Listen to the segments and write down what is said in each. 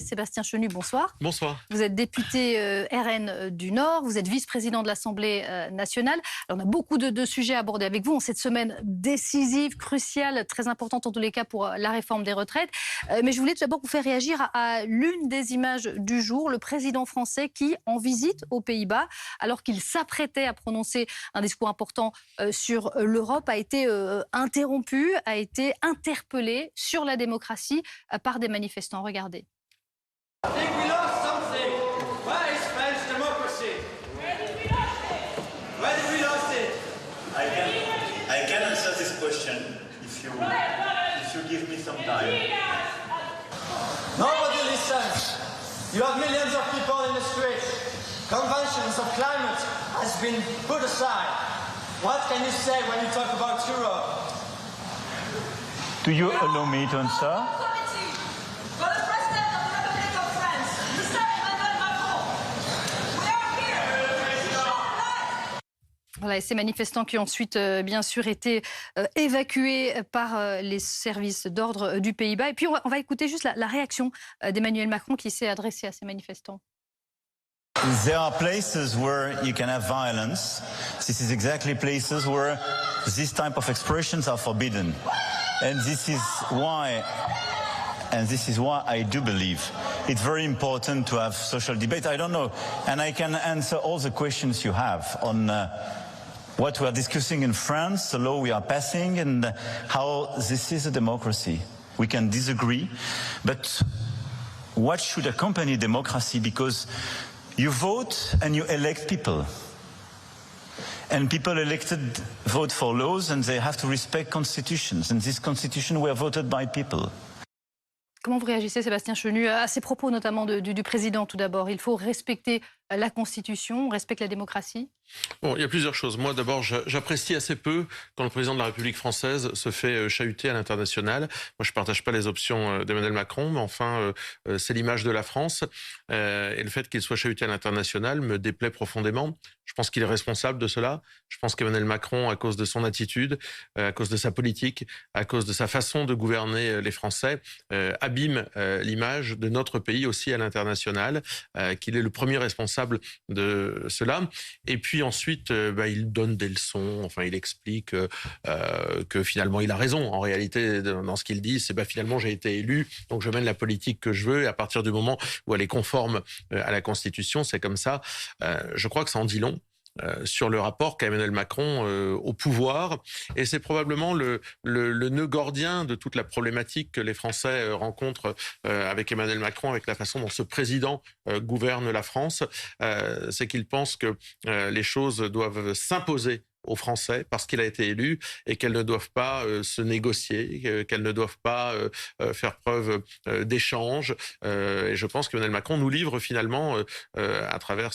Sébastien Chenu, bonsoir. Bonsoir. Vous êtes député RN du Nord, vous êtes vice-président de l'Assemblée nationale. Alors, on a beaucoup de sujets à aborder avec vous en cette semaine décisive, cruciale, très importante en tous les cas pour la réforme des retraites. Mais je voulais tout d'abord vous faire réagir à l'une des images du jour, le président français qui, en visite aux Pays-Bas, alors qu'il s'apprêtait à prononcer un discours important sur l'Europe, a été interrompu, a été interpellé sur la démocratie par des manifestants. Regardez. I think we lost something. Where is French democracy? Where did we lose it? Where did we lose it? I can answer this question if you give me some time. Nobody listens. You have millions of people in the streets. Conventions of climate has been put aside. What can you say when you talk about Europe? Do you allow me to answer? Voilà, et ces manifestants qui ont ensuite, bien sûr, été évacués par les services d'ordre du Pays-Bas. Et puis, on va écouter juste la réaction d'Emmanuel Macron qui s'est adressé à ces manifestants. There are places where you can have violence. This is exactly places where this type of expressions are forbidden. And this is why I do believe it's very important to have social debate. I don't know, and I can answer all the questions you have on what we are discussing in France, the law we are passing, and how this is a democracy. We can disagree, but what should accompany democracy? Because you vote and you elect people. And people elected vote for laws and they have to respect constitutions. And these constitutions were voted by people. Comment vous réagissez, Sébastien Chenu, à ces propos notamment du président tout d'abord? Il faut respecter la Constitution, on respecte la démocratie? Bon, il y a plusieurs choses. Moi, d'abord, j'apprécie assez peu quand le président de la République française se fait chahuter à l'international. Moi, je ne partage pas les options d'Emmanuel Macron, mais enfin, c'est l'image de la France. Et le fait qu'il soit chahuté à l'international me déplaît profondément. Je pense qu'il est responsable de cela. Je pense qu'Emmanuel Macron, à cause de son attitude, à cause de sa politique, à cause de sa façon de gouverner les Français, abîme l'image de notre pays aussi à l'international, qu'il est le premier responsable de cela. Et puis ensuite, il donne des leçons. Enfin, il explique que finalement, il a raison. En réalité, dans ce qu'il dit, c'est finalement, j'ai été élu, donc je mène la politique que je veux. Et à partir du moment où elle est conforme à la Constitution, c'est comme ça. Je crois que ça en dit long sur le rapport qu'a Emmanuel Macron au pouvoir. Et c'est probablement le nœud gordien de toute la problématique que les Français rencontrent avec Emmanuel Macron, avec la façon dont ce président gouverne la France. C'est qu'il pense que les choses doivent s'imposer aux Français parce qu'il a été élu et qu'elles ne doivent pas se négocier, qu'elles ne doivent pas faire preuve d'échange. Et je pense qu'Emmanuel Macron nous livre finalement à travers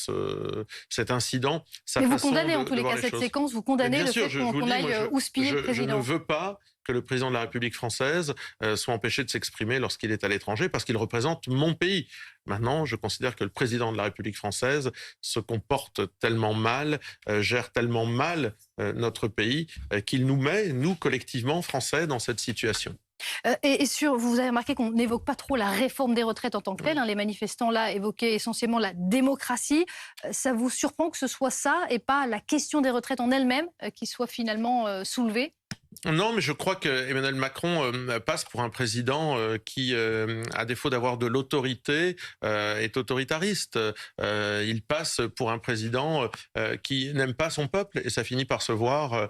cet incident sa Mais vous façon condamnez de, en tous les cas cette séquence, vous condamnez le fait qu'on aille houspiller le président. Je ne veux pas que le président de la République française soit empêché de s'exprimer lorsqu'il est à l'étranger parce qu'il représente mon pays. Maintenant, je considère que le président de la République française se comporte tellement mal, gère tellement mal notre pays, qu'il nous met, nous, collectivement, Français, dans cette situation. Vous avez remarqué qu'on n'évoque pas trop la réforme des retraites en tant que telle. Les manifestants là évoquaient essentiellement la démocratie. Ça vous surprend que ce soit ça et pas la question des retraites en elle-même qui soit finalement soulevée? Non, mais je crois qu'Emmanuel Macron passe pour un président qui, à défaut d'avoir de l'autorité, est autoritariste. Il passe pour un président qui n'aime pas son peuple et ça finit par se voir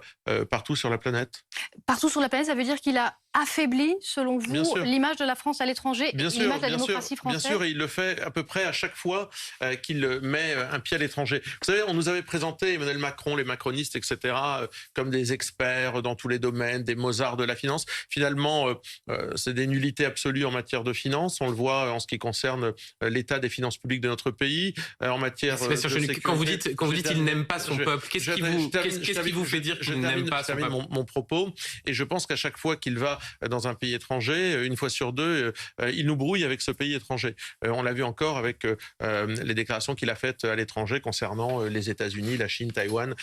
partout sur la planète. Partout sur la planète, ça veut dire qu'il a affaibli, selon vous, l'image de la France à l'étranger, l'image de la démocratie française? Bien sûr, et il le fait à peu près à chaque fois qu'il met un pied à l'étranger. Vous savez, on nous avait présenté Emmanuel Macron, les macronistes, etc., comme des experts dans tous les domaines, des Mozart de la finance. Finalement, c'est des nullités absolues en matière de finance. On le voit en ce qui concerne l'état des finances publiques de notre pays, en matière de sécurité. Quand vous dites il n'aime pas son peuple, qu'est-ce qui vous fait dire qu'il n'aime pas son peuple? Mon propos, et je pense qu'à chaque fois qu'il va dans un pays étranger, une fois sur deux, il nous brouille avec ce pays étranger. On l'a vu encore avec les déclarations qu'il a faites à l'étranger concernant les États-Unis, la Chine, Taïwan,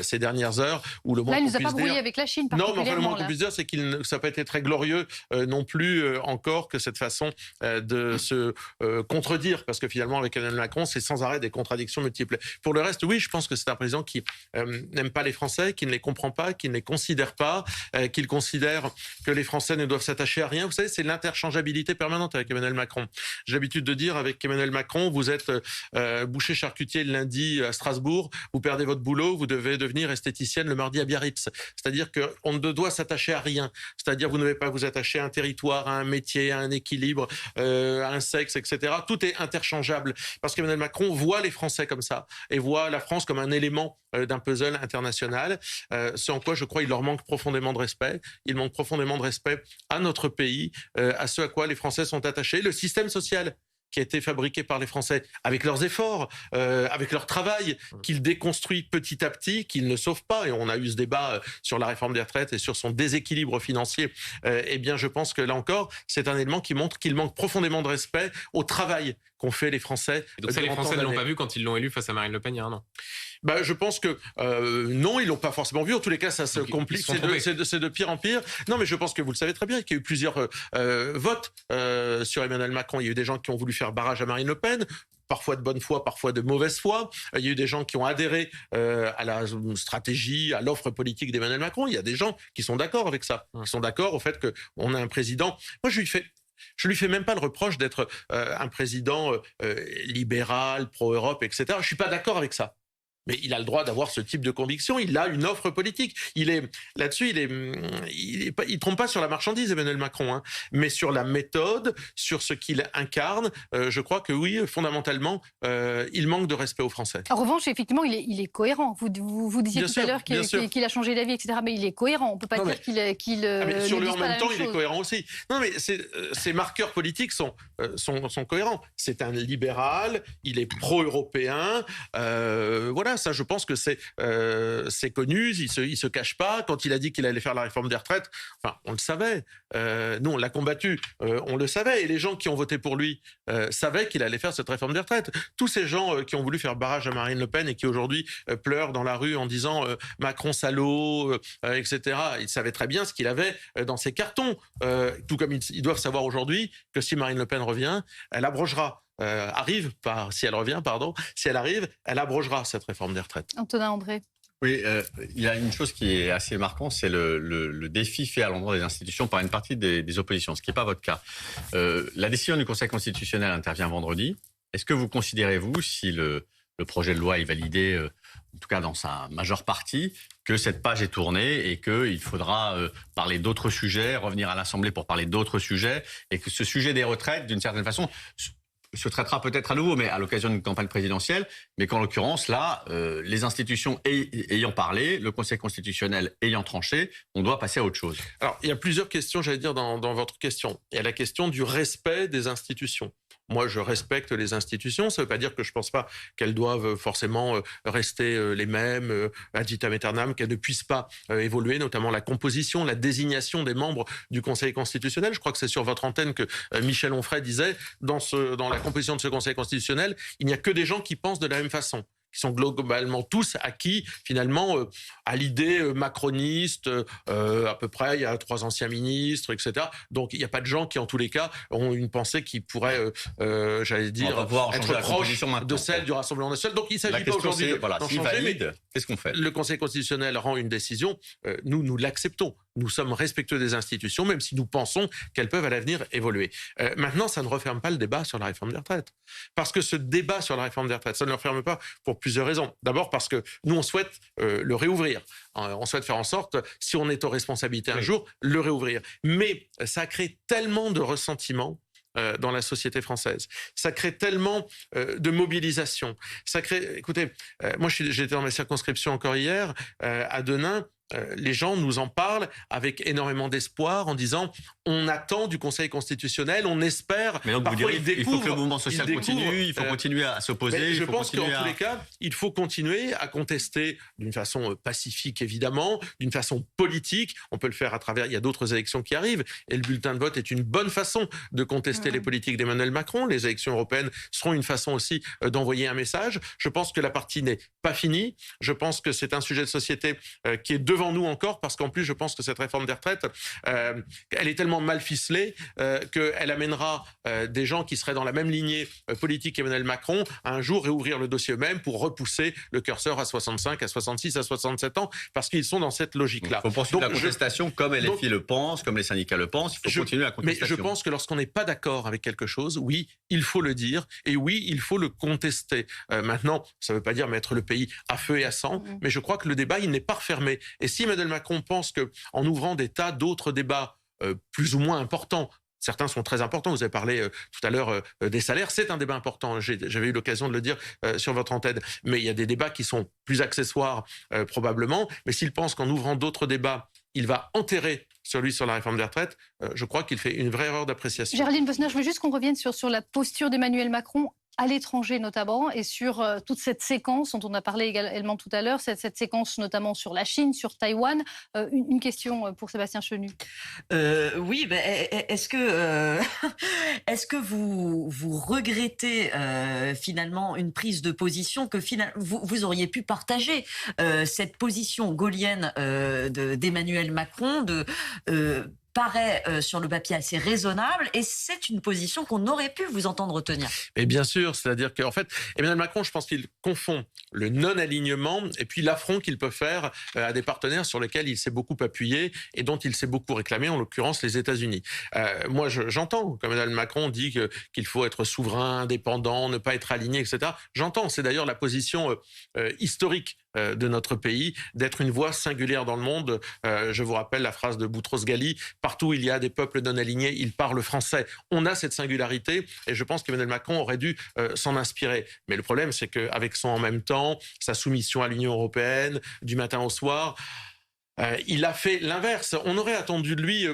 ces dernières heures. Où le Là, il ne nous a pas brouillé avec la Chine non, mais enfin, le moins qu'on là. puisse dire, c'est que ça n'a pas été très glorieux non plus encore que cette façon de se contredire, parce que finalement, avec Emmanuel Macron, c'est sans arrêt des contradictions multiples. Pour le reste, oui, je pense que c'est un président qui n'aime pas les Français, qui ne les comprend pas, qui ne les considère pas, qu'il considère que les Français ne doivent s'attacher à rien. Vous savez, c'est l'interchangeabilité permanente avec Emmanuel Macron. J'ai l'habitude de dire avec Emmanuel Macron, vous êtes boucher charcutier le lundi à Strasbourg, vous perdez votre boulot, vous devez devenir esthéticienne le mardi à Biarritz. C'est-à-dire qu'on ne doit s'attacher à rien. C'est-à-dire vous ne devez pas vous attacher à un territoire, à un métier, à un équilibre, à un sexe, etc. Tout est interchangeable parce qu'Emmanuel Macron voit les Français comme ça et voit la France comme un élément d'un puzzle international. Ce en quoi je crois il leur manque profondément de respect. Il manque profondément de respect à notre pays, à ce à quoi les Français sont attachés. Le système social qui a été fabriqué par les Français avec leurs efforts, avec leur travail, qu'ils déconstruisent petit à petit, qu'ils ne sauvent pas. Et on a eu ce débat sur la réforme des retraites et sur son déséquilibre financier. Eh bien, je pense que là encore, c'est un élément qui montre qu'il manque profondément de respect au travail qu'ont fait les Français. Et donc ça, les Français ne l'ont pas vu quand ils l'ont élu face à Marine Le Pen il y a un an. Bah, je pense que non, ils l'ont pas forcément vu. En tous les cas, ça se complique. C'est de pire en pire. Non, mais je pense que vous le savez très bien qu'il y a eu plusieurs votes sur Emmanuel Macron. Il y a eu des gens qui ont voulu faire barrage à Marine Le Pen. Parfois de bonne foi, parfois de mauvaise foi. Il y a eu des gens qui ont adhéré à la stratégie, à l'offre politique d'Emmanuel Macron. Il y a des gens qui sont d'accord avec ça, qui sont d'accord au fait qu'on a un président. Moi, je lui fais même pas le reproche d'être un président libéral, pro-Europe, etc. Je suis pas d'accord avec ça. Mais il a le droit d'avoir ce type de conviction. Il a une offre politique. Là-dessus, il trompe pas sur la marchandise, Emmanuel Macron, hein, mais sur la méthode, sur ce qu'il incarne. Je crois que oui, fondamentalement, il manque de respect aux Français. En revanche, effectivement, il est cohérent. Vous disiez tout à l'heure qu'il a changé d'avis, etc. Mais il est cohérent. On peut pas dire qu'il sur le en même temps, il est cohérent aussi. Non, mais ces marqueurs politiques sont cohérents. C'est un libéral. Il est pro-européen. Voilà. Ça, je pense que c'est connu, il se cache pas. Quand il a dit qu'il allait faire la réforme des retraites, enfin, on le savait. Nous, on l'a combattu, on le savait. Et les gens qui ont voté pour lui savaient qu'il allait faire cette réforme des retraites. Tous ces gens qui ont voulu faire barrage à Marine Le Pen et qui aujourd'hui pleurent dans la rue en disant Macron salaud, etc. Ils savaient très bien ce qu'il avait dans ses cartons. Tout comme ils doivent savoir aujourd'hui que si Marine Le Pen revient, elle abrogera. Si elle revient, si elle arrive, elle abrogera cette réforme des retraites. Antonin André. Oui, il y a une chose qui est assez marquante, c'est le défi fait à l'endroit des institutions par une partie des oppositions, ce qui n'est pas votre cas. La décision du Conseil constitutionnel intervient vendredi. Est-ce que vous considérez, vous, si le projet de loi est validé, en tout cas dans sa majeure partie, que cette page est tournée et qu'il faudra parler d'autres sujets, revenir à l'Assemblée pour parler d'autres sujets, et que ce sujet des retraites, d'une certaine façon, se traitera peut-être à nouveau, mais à l'occasion d'une campagne présidentielle, mais qu'en l'occurrence, là, les institutions ayant parlé, le Conseil constitutionnel ayant tranché, on doit passer à autre chose. Alors, il y a plusieurs questions, j'allais dire, dans votre question. Il y a la question du respect des institutions. Moi, je respecte les institutions. Ça ne veut pas dire que je ne pense pas qu'elles doivent forcément rester les mêmes, ad vitam aeternam, qu'elles ne puissent pas évoluer, notamment la composition, la désignation des membres du Conseil constitutionnel. Je crois que c'est sur votre antenne que Michel Onfray disait, dans la composition de ce Conseil constitutionnel, il n'y a que des gens qui pensent de la même façon, qui sont globalement tous acquis, finalement, à l'idée macroniste, à peu près, il y a 3 anciens ministres, etc. Donc, il n'y a pas de gens qui, en tous les cas, ont une pensée qui pourrait, j'allais dire, être proche de celle du Rassemblement national. Donc, il ne s'agit pas aujourd'hui d'en changer, mais qu'est-ce qu'on fait ? Le Conseil constitutionnel rend une décision, nous l'acceptons. Nous sommes respectueux des institutions, même si nous pensons qu'elles peuvent à l'avenir évoluer. Maintenant, ça ne referme pas le débat sur la réforme des retraites. Parce que ce débat sur la réforme des retraites, ça ne le referme pas pour plusieurs raisons. D'abord parce que nous, on souhaite le réouvrir. On souhaite faire en sorte, si on est aux responsabilités un jour, le réouvrir. Mais ça crée tellement de ressentiments dans la société française. Ça crée tellement de mobilisation. Ça crée... Écoutez, moi, j'étais dans ma circonscription encore hier, à Denain. les gens nous en parlent avec énormément d'espoir en disant on attend du Conseil constitutionnel, on espère. Mais donc vous direz, il faut que le mouvement social continue, il faut continuer à s'opposer. Je pense qu'en tous les cas, il faut continuer à contester d'une façon pacifique évidemment, d'une façon politique. On peut le faire à travers, il y a d'autres élections qui arrivent et le bulletin de vote est une bonne façon de contester les politiques d'Emmanuel Macron. Les élections européennes seront une façon aussi d'envoyer un message. Je pense que la partie n'est pas finie. Je pense que c'est un sujet de société qui est devant nous encore, parce qu'en plus, je pense que cette réforme des retraites, elle est tellement mal ficelée qu'elle amènera des gens qui seraient dans la même lignée politique qu'Emmanuel Macron à un jour réouvrir le dossier eux-mêmes pour repousser le curseur à 65, à 66, à 67 ans, parce qu'ils sont dans cette logique-là. Il faut poursuivre la contestation comme LFI le pense, comme les syndicats le pensent. Il faut continuer la contestation. Mais je pense que lorsqu'on n'est pas d'accord avec quelque chose, oui, il faut le dire et oui, il faut le contester. Maintenant, ça ne veut pas dire mettre le pays à feu et à sang, mais je crois que le débat, il n'est pas refermé. Et si Emmanuel Macron pense qu'en ouvrant des tas d'autres débats plus ou moins importants, certains sont très importants. Vous avez parlé tout à l'heure des salaires. C'est un débat important. J'avais eu l'occasion de le dire sur votre antenne. Mais il y a des débats qui sont plus accessoires probablement. Mais s'il pense qu'en ouvrant d'autres débats, il va enterrer celui sur la réforme des retraites, je crois qu'il fait une vraie erreur d'appréciation. Géraldine Bosner, je veux juste qu'on revienne sur la posture d'Emmanuel Macron à l'étranger notamment, et sur toute cette séquence dont on a parlé également tout à l'heure, cette séquence notamment sur la Chine, sur Taïwan. Une question pour Sébastien Chenu. Oui, est-ce que vous regrettez finalement une prise de position que vous auriez pu partager, cette position gaulienne d'Emmanuel Macron paraît sur le papier assez raisonnable, et c'est une position qu'on aurait pu vous entendre tenir. Et bien sûr, c'est-à-dire qu'en fait, Emmanuel Macron, je pense qu'il confond le non-alignement et puis l'affront qu'il peut faire à des partenaires sur lesquels il s'est beaucoup appuyé et dont il s'est beaucoup réclamé, en l'occurrence les États-Unis. Moi, j'entends quand Emmanuel Macron dit qu'il faut être souverain, indépendant, ne pas être aligné, etc. J'entends, c'est d'ailleurs la position historique de notre pays, d'être une voix singulière dans le monde. Je vous rappelle la phrase de Boutros-Ghali, partout où il y a des peuples non alignés, ils parlent français. On a cette singularité et je pense qu'Emmanuel Macron aurait dû s'en inspirer. Mais le problème, c'est qu'avec son en même temps, sa soumission à l'Union européenne, du matin au soir, il a fait l'inverse. On aurait attendu de lui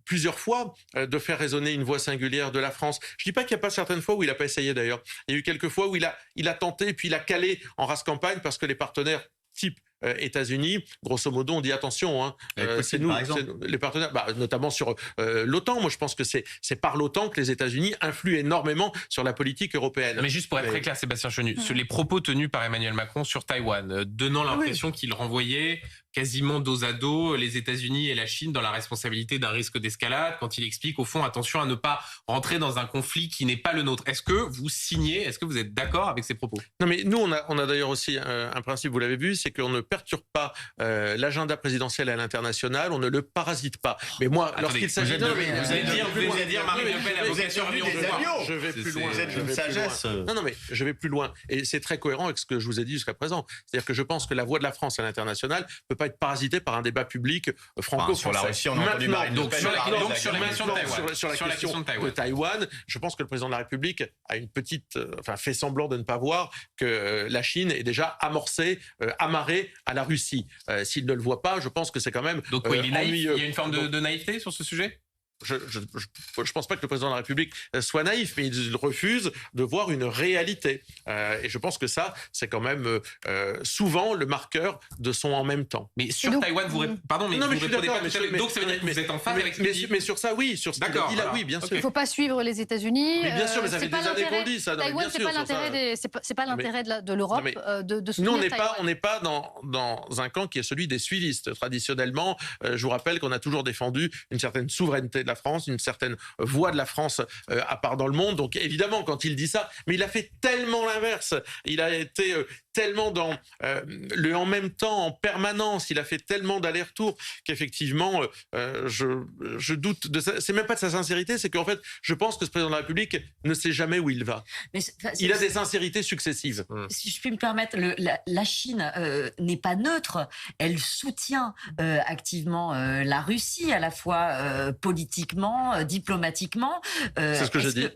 plusieurs fois de faire résonner une voix singulière de la France. Je ne dis pas qu'il n'y a pas certaines fois où il n'a pas essayé d'ailleurs. Il y a eu quelques fois où il a tenté, puis il a calé en race campagne parce que les partenaires type États-Unis, grosso modo, on dit attention, c'est nous, les partenaires, notamment sur l'OTAN. Moi, je pense que c'est par l'OTAN que les États-Unis influent énormément sur la politique européenne. Mais juste pour être très clair, Sébastien Chenu, sur les propos tenus par Emmanuel Macron sur Taïwan, donnant l'impression qu'il renvoyait quasiment dos à dos les États-Unis et la Chine dans la responsabilité d'un risque d'escalade, quand il explique au fond attention à ne pas rentrer dans un conflit qui n'est pas le nôtre. Est-ce que vous signez, est-ce que vous êtes d'accord avec ces propos? Non, mais nous, on a d'ailleurs aussi un principe, vous l'avez vu, c'est qu'on ne perturbe pas l'agenda présidentiel à l'international, on ne le parasite pas. Mais moi, lorsqu'il s'agit de... Vous allez dire Marine Le Pen a vocation à venir au pouvoir. Je vais plus loin. Vous êtes une sagesse. Non, mais je vais plus loin. Et c'est très cohérent avec ce que je vous ai dit jusqu'à présent. C'est-à-dire que je pense que la voix de la France à l'international ne peut pas être parasitée par un débat public franco-français. Sur la Russie, on a entendu Marine Le Pen. Sur la question de Taïwan, je pense que le président de la République a une petite, fait semblant de ne pas voir que la Chine est déjà amorcée, amarrée à la Russie. S'il ne le voit pas, je pense que c'est quand même donc il est naïf. ennuyeux. Il y a une forme de naïveté sur ce sujet? Je pense pas que le président de la République soit naïf, mais il refuse de voir une réalité. Et je pense que ça, c'est quand même souvent le marqueur de son en même temps. Mais sur Taïwan, vous répondez pas tout à fait. Donc ça veut dire que vous êtes en phase avec ce qu'il dit. Mais sur ça, oui. Sur ce qu'il dit là, oui, bien sûr. Il ne faut pas suivre les États-Unis. Mais bien sûr, mais ça fait des années qu'on le dit, ça. Taïwan, c'est pas l'intérêt de l'Europe de soutenir Taïwan. Nous, on n'est pas dans un camp qui est celui des suivistes. Traditionnellement, je vous rappelle qu'on a toujours défendu une certaine souveraineté de la France, une certaine voix de la France à part dans le monde. Donc évidemment, quand il dit ça, mais il a fait tellement l'inverse. Il a été tellement dans le en même temps, en permanence. Il a fait tellement d'allers-retours qu'effectivement, je doute de ça. C'est même pas de sa sincérité, c'est qu'en fait, je pense que ce président de la République ne sait jamais où il va. Il a des sincérités successives. Si je puis me permettre, la Chine n'est pas neutre. Elle soutient activement la Russie, à la fois politiquement, diplomatiquement. C'est ce que j'ai dit.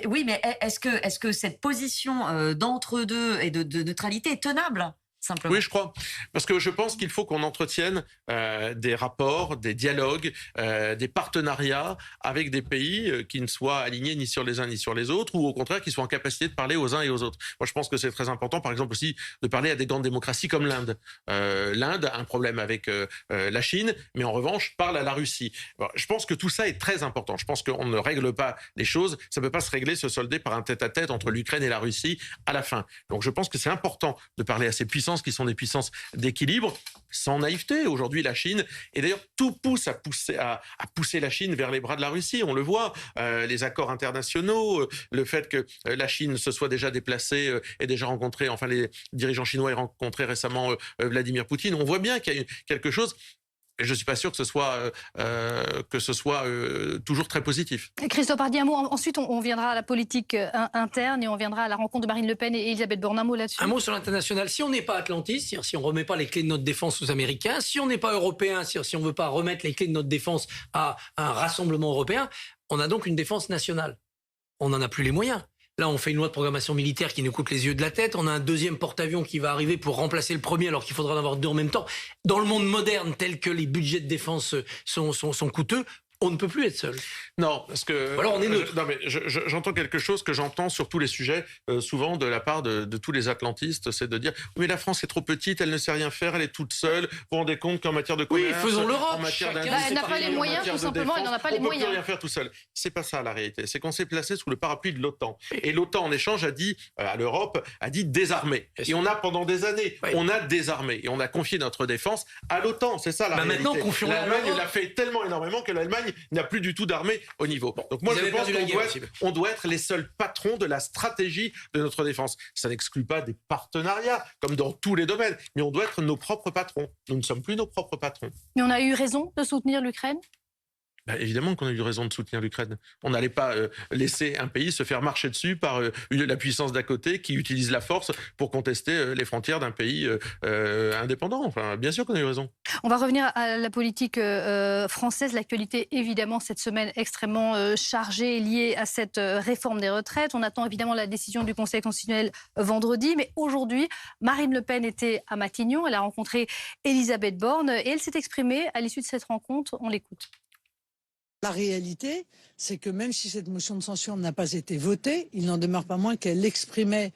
Oui, mais est-ce que cette position d'entre-deux et de neutralité est tenable? simplement. Oui, je crois. Parce que je pense qu'il faut qu'on entretienne des rapports, des dialogues, des partenariats avec des pays qui ne soient alignés ni sur les uns ni sur les autres, ou au contraire qui soient en capacité de parler aux uns et aux autres. Moi, je pense que c'est très important, par exemple aussi, de parler à des grandes démocraties comme l'Inde. L'Inde a un problème avec la Chine, mais en revanche parle à la Russie. Alors, je pense que tout ça est très important. Je pense qu'on ne règle pas les choses. Ça ne peut pas se régler, se solder par un tête-à-tête entre l'Ukraine et la Russie à la fin. Donc je pense que c'est important de parler à ces puissances qui sont des puissances d'équilibre, sans naïveté. Aujourd'hui, la Chine, et d'ailleurs tout pousse à pousser la Chine vers les bras de la Russie. On le voit, les accords internationaux, le fait que la Chine se soit déjà déplacée et déjà rencontré, enfin les dirigeants chinois aient rencontré récemment Vladimir Poutine. On voit bien qu'il y a quelque chose. Je ne suis pas sûr que ce soit toujours très positif. Christophe Hardy, un mot. Ensuite, on viendra à la politique interne et on viendra à la rencontre de Marine Le Pen et Elisabeth Borne. Un mot là-dessus. Un mot sur l'international. Si on n'est pas atlantiste, c'est-à-dire si on ne remet pas les clés de notre défense aux Américains, si on n'est pas européen, c'est-à-dire si on ne veut pas remettre les clés de notre défense à un rassemblement européen, on a donc une défense nationale. On n'en a plus les moyens. Là, on fait une loi de programmation militaire qui nous coûte les yeux de la tête. On a un deuxième porte-avions qui va arriver pour remplacer le premier, alors qu'il faudra en avoir deux en même temps. Dans le monde moderne, tel que les budgets de défense sont coûteux, on ne peut plus être seul. Non, parce que... Alors on est neutre. Non, mais j'entends quelque chose que j'entends sur tous les sujets, souvent de la part de tous les atlantistes, c'est de dire « Mais la France est trop petite, elle ne sait rien faire, elle est toute seule. Vous vous rendez compte qu'en matière de commerce, faisons l'Europe, en matière elle n'a pas les moyens, tout simplement, elle n'en a pas les moyens. On ne peut plus rien faire tout seul. » C'est pas ça la réalité. C'est qu'on s'est placé sous le parapluie de l'OTAN. Et l'OTAN, en échange, a dit à l'Europe, a dit désarmer. Et on a, pendant des années, on a désarmé. Et on a confié notre défense à l'OTAN. C'est ça la réalité. Maintenant, confions-la à l'Allemagne l'Europe. l'a fait tellement énormément que l'Allemagne n'a plus du tout d'armée au niveau. Donc moi, je pense qu'on doit être les seuls patrons de la stratégie de notre défense. Ça n'exclut pas des partenariats, comme dans tous les domaines, mais on doit être nos propres patrons. Nous ne sommes plus nos propres patrons. Mais on a eu raison de soutenir l'Ukraine ? Évidemment qu'on a eu raison de soutenir l'Ukraine. On n'allait pas laisser un pays se faire marcher dessus par la puissance d'à côté qui utilise la force pour contester les frontières d'un pays indépendant. Enfin, bien sûr qu'on a eu raison. On va revenir à la politique française. L'actualité, évidemment, cette semaine extrêmement chargée liée à cette réforme des retraites. On attend évidemment la décision du Conseil constitutionnel vendredi. Mais aujourd'hui, Marine Le Pen était à Matignon. Elle a rencontré Elisabeth Borne et elle s'est exprimée à l'issue de cette rencontre. On l'écoute. La réalité, c'est que même si cette motion de censure n'a pas été votée, il n'en demeure pas moins qu'elle exprimait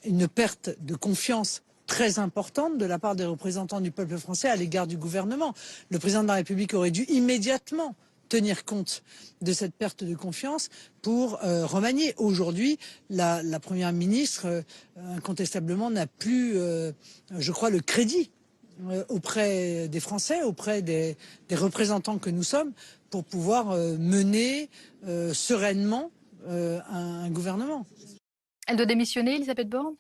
une perte de confiance très importante de la part des représentants du peuple français à l'égard du gouvernement. Le président de la République aurait dû immédiatement tenir compte de cette perte de confiance pour remanier. Aujourd'hui, la Première ministre, incontestablement, n'a plus, je crois, le crédit auprès des Français, auprès des représentants que nous sommes, pour pouvoir mener sereinement un gouvernement. Elle doit démissionner, Elisabeth Borne ?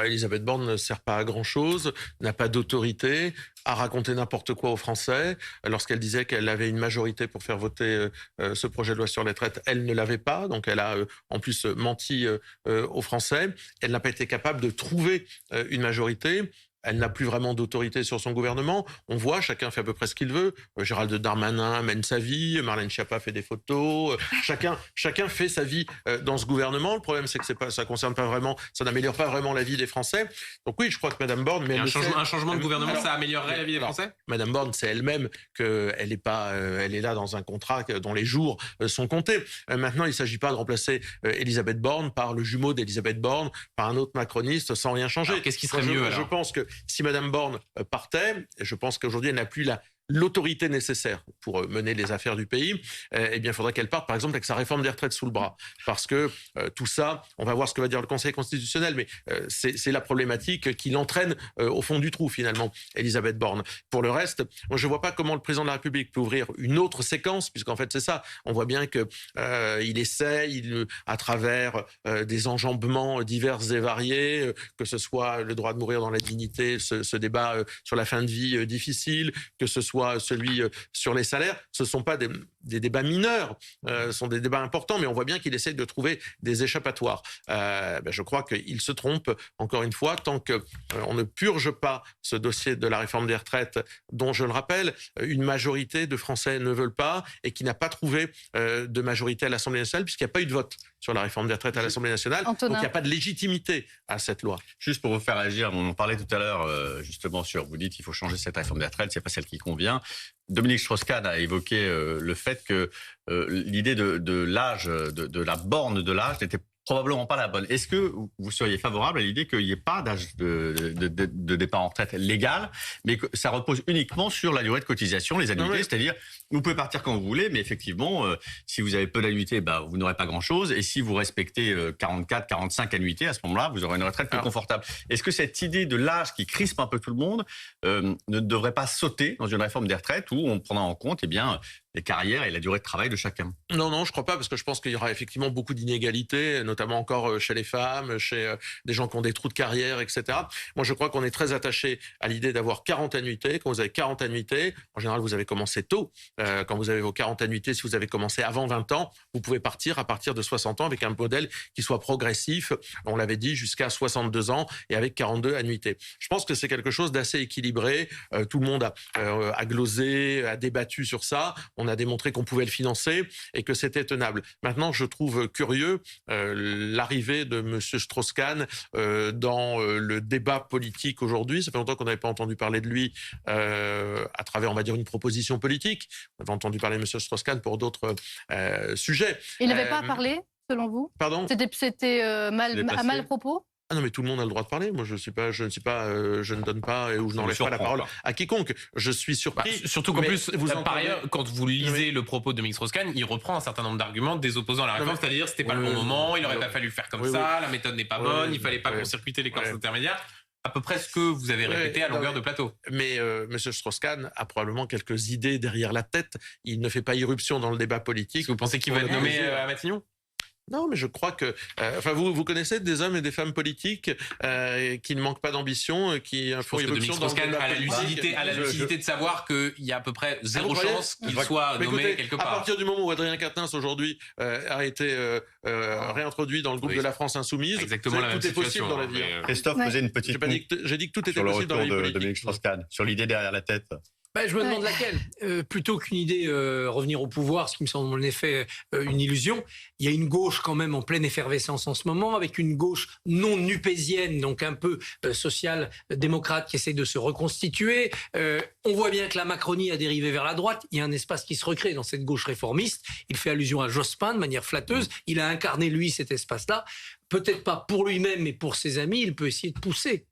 Elisabeth Borne ne sert pas à grand-chose, n'a pas d'autorité, a raconté n'importe quoi aux Français. Lorsqu'elle disait qu'elle avait une majorité pour faire voter ce projet de loi sur les retraites, elle ne l'avait pas. Donc elle a en plus menti aux Français. Elle n'a pas été capable de trouver une majorité. Elle n'a plus vraiment d'autorité sur son gouvernement. On voit, chacun fait à peu près ce qu'il veut. Gérald Darmanin mène sa vie, Marlène Schiappa fait des photos. Chacun fait sa vie dans ce gouvernement. Le problème, c'est que ça concerne pas vraiment, ça n'améliore pas vraiment la vie des Français. Donc oui, je crois que Mme Borne... Mais un changement de gouvernement, ça améliorerait la vie des Français ? Mme Borne, c'est elle-même qu'elle est pas, elle est là dans un contrat dont les jours sont comptés. Maintenant, il ne s'agit pas de remplacer Elisabeth Borne par le jumeau d'Elisabeth Borne, par un autre macroniste, sans rien changer. Alors, qu'est-ce qui serait mieux alors ? Je pense que si Mme Borne partait, je pense qu'aujourd'hui, elle n'a plus l'autorité nécessaire pour mener les affaires du pays, eh bien, il faudrait qu'elle parte, par exemple, avec sa réforme des retraites sous le bras. Parce que tout ça, on va voir ce que va dire le Conseil constitutionnel, mais c'est la problématique qui l'entraîne au fond du trou, finalement, Elisabeth Borne. Pour le reste, moi, je ne vois pas comment le président de la République peut ouvrir une autre séquence, puisqu'en fait, c'est ça. On voit bien qu'il essaie, à travers des enjambements divers et variés, que ce soit le droit de mourir dans la dignité, ce débat sur la fin de vie difficile, que ce soit soit celui sur les salaires, ce ne sont pas des débats mineurs, ce sont des débats importants, mais on voit bien qu'il essaye de trouver des échappatoires. Je crois qu'il se trompe, encore une fois, tant qu'on ne purge pas ce dossier de la réforme des retraites, dont, je le rappelle, une majorité de Français ne veulent pas et qui n'a pas trouvé de majorité à l'Assemblée nationale, puisqu'il n'y a pas eu de vote sur la réforme des retraites à l'Assemblée nationale. Antonin. Donc il n'y a pas de légitimité à cette loi. Juste pour vous faire agir, on en parlait tout à l'heure, justement, vous dites qu'il faut changer cette réforme des retraites, c'est pas celle qui convient. Dominique Strauss-Kahn a évoqué le fait que l'idée de l'âge, de la borne de l'âge n'était probablement pas la bonne. Est-ce que vous seriez favorable à l'idée qu'il n'y ait pas d'âge de départ en retraite légal, mais que ça repose uniquement sur la durée de cotisation, les annuités, c'est-à-dire vous pouvez partir quand vous voulez, mais effectivement, si vous avez peu d'annuités, vous n'aurez pas grand-chose, et si vous respectez 44, 45 annuités, à ce moment-là, vous aurez une retraite plus confortable. Est-ce que cette idée de l'âge qui crispe un peu tout le monde ne devrait pas sauter dans une réforme des retraites où on prendra en compte les carrières et la durée de travail de chacun? Non, je ne crois pas, parce que je pense qu'il y aura effectivement beaucoup d'inégalités, notamment encore chez les femmes, chez des gens qui ont des trous de carrière, etc. Moi, je crois qu'on est très attaché à l'idée d'avoir 40 annuités. Quand vous avez 40 annuités, en général, vous avez commencé tôt. Quand vous avez vos 40 annuités, si vous avez commencé avant 20 ans, vous pouvez partir à partir de 60 ans avec un modèle qui soit progressif, on l'avait dit, jusqu'à 62 ans et avec 42 annuités. Je pense que c'est quelque chose d'assez équilibré. Tout le monde a glosé, a débattu sur ça. On a démontré qu'on pouvait le financer et que c'était tenable. Maintenant, je trouve curieux l'arrivée de M. Strauss-Kahn dans le débat politique aujourd'hui. Ça fait longtemps qu'on n'avait pas entendu parler de lui à travers, on va dire, une proposition politique. On avait entendu parler de M. Strauss-Kahn pour d'autres sujets. Il n'avait pas parlé, selon vous? Pardon? C'était à mal propos? Ah non, mais tout le monde a le droit de parler. Moi, je ne donne pas ou je n'enlève pas la parole à quiconque. Je suis surpris. Surtout qu'en plus, par ailleurs, quand vous lisez le propos de Dominique Strauss-Kahn, il reprend un certain nombre d'arguments des opposants à la réforme, c'est-à-dire c'était pas le bon moment, il n'aurait pas fallu le faire comme ça, la méthode n'est pas bonne, il fallait pas court-circuiter les classes intermédiaires. À peu près ce que vous avez répété à longueur de plateau. Mais M. Strauss-Kahn a probablement quelques idées derrière la tête. Il ne fait pas irruption dans le débat politique. Est-ce que vous pensez qu'il va être nommé à Matignon? Non, mais je crois que... vous connaissez des hommes et des femmes politiques qui ne manquent pas d'ambition, qui font irruption dans le débat politique. À la lucidité de savoir qu'il y a à peu près zéro chance qu'il soit nommé quelque part. À partir du moment où Adrien Quatennens, aujourd'hui, a été réintroduit dans le groupe de la France Insoumise, exactement la même tout est possible dans la vie. Christophe faisait une petite... J'ai dit que tout était possible dans la vie politique. De Dominique Strauss-Kahn, sur l'idée derrière la tête. Je me demande laquelle. Plutôt qu'une idée revenir au pouvoir, ce qui me semble en effet une illusion, il y a une gauche quand même en pleine effervescence en ce moment, avec une gauche non nupésienne, donc un peu social-démocrate qui essaie de se reconstituer. On voit bien que la Macronie a dérivé vers la droite. Il y a un espace qui se recrée dans cette gauche réformiste. Il fait allusion à Jospin de manière flatteuse. Il a incarné, lui, cet espace-là. Peut-être pas pour lui-même, mais pour ses amis, il peut essayer de pousser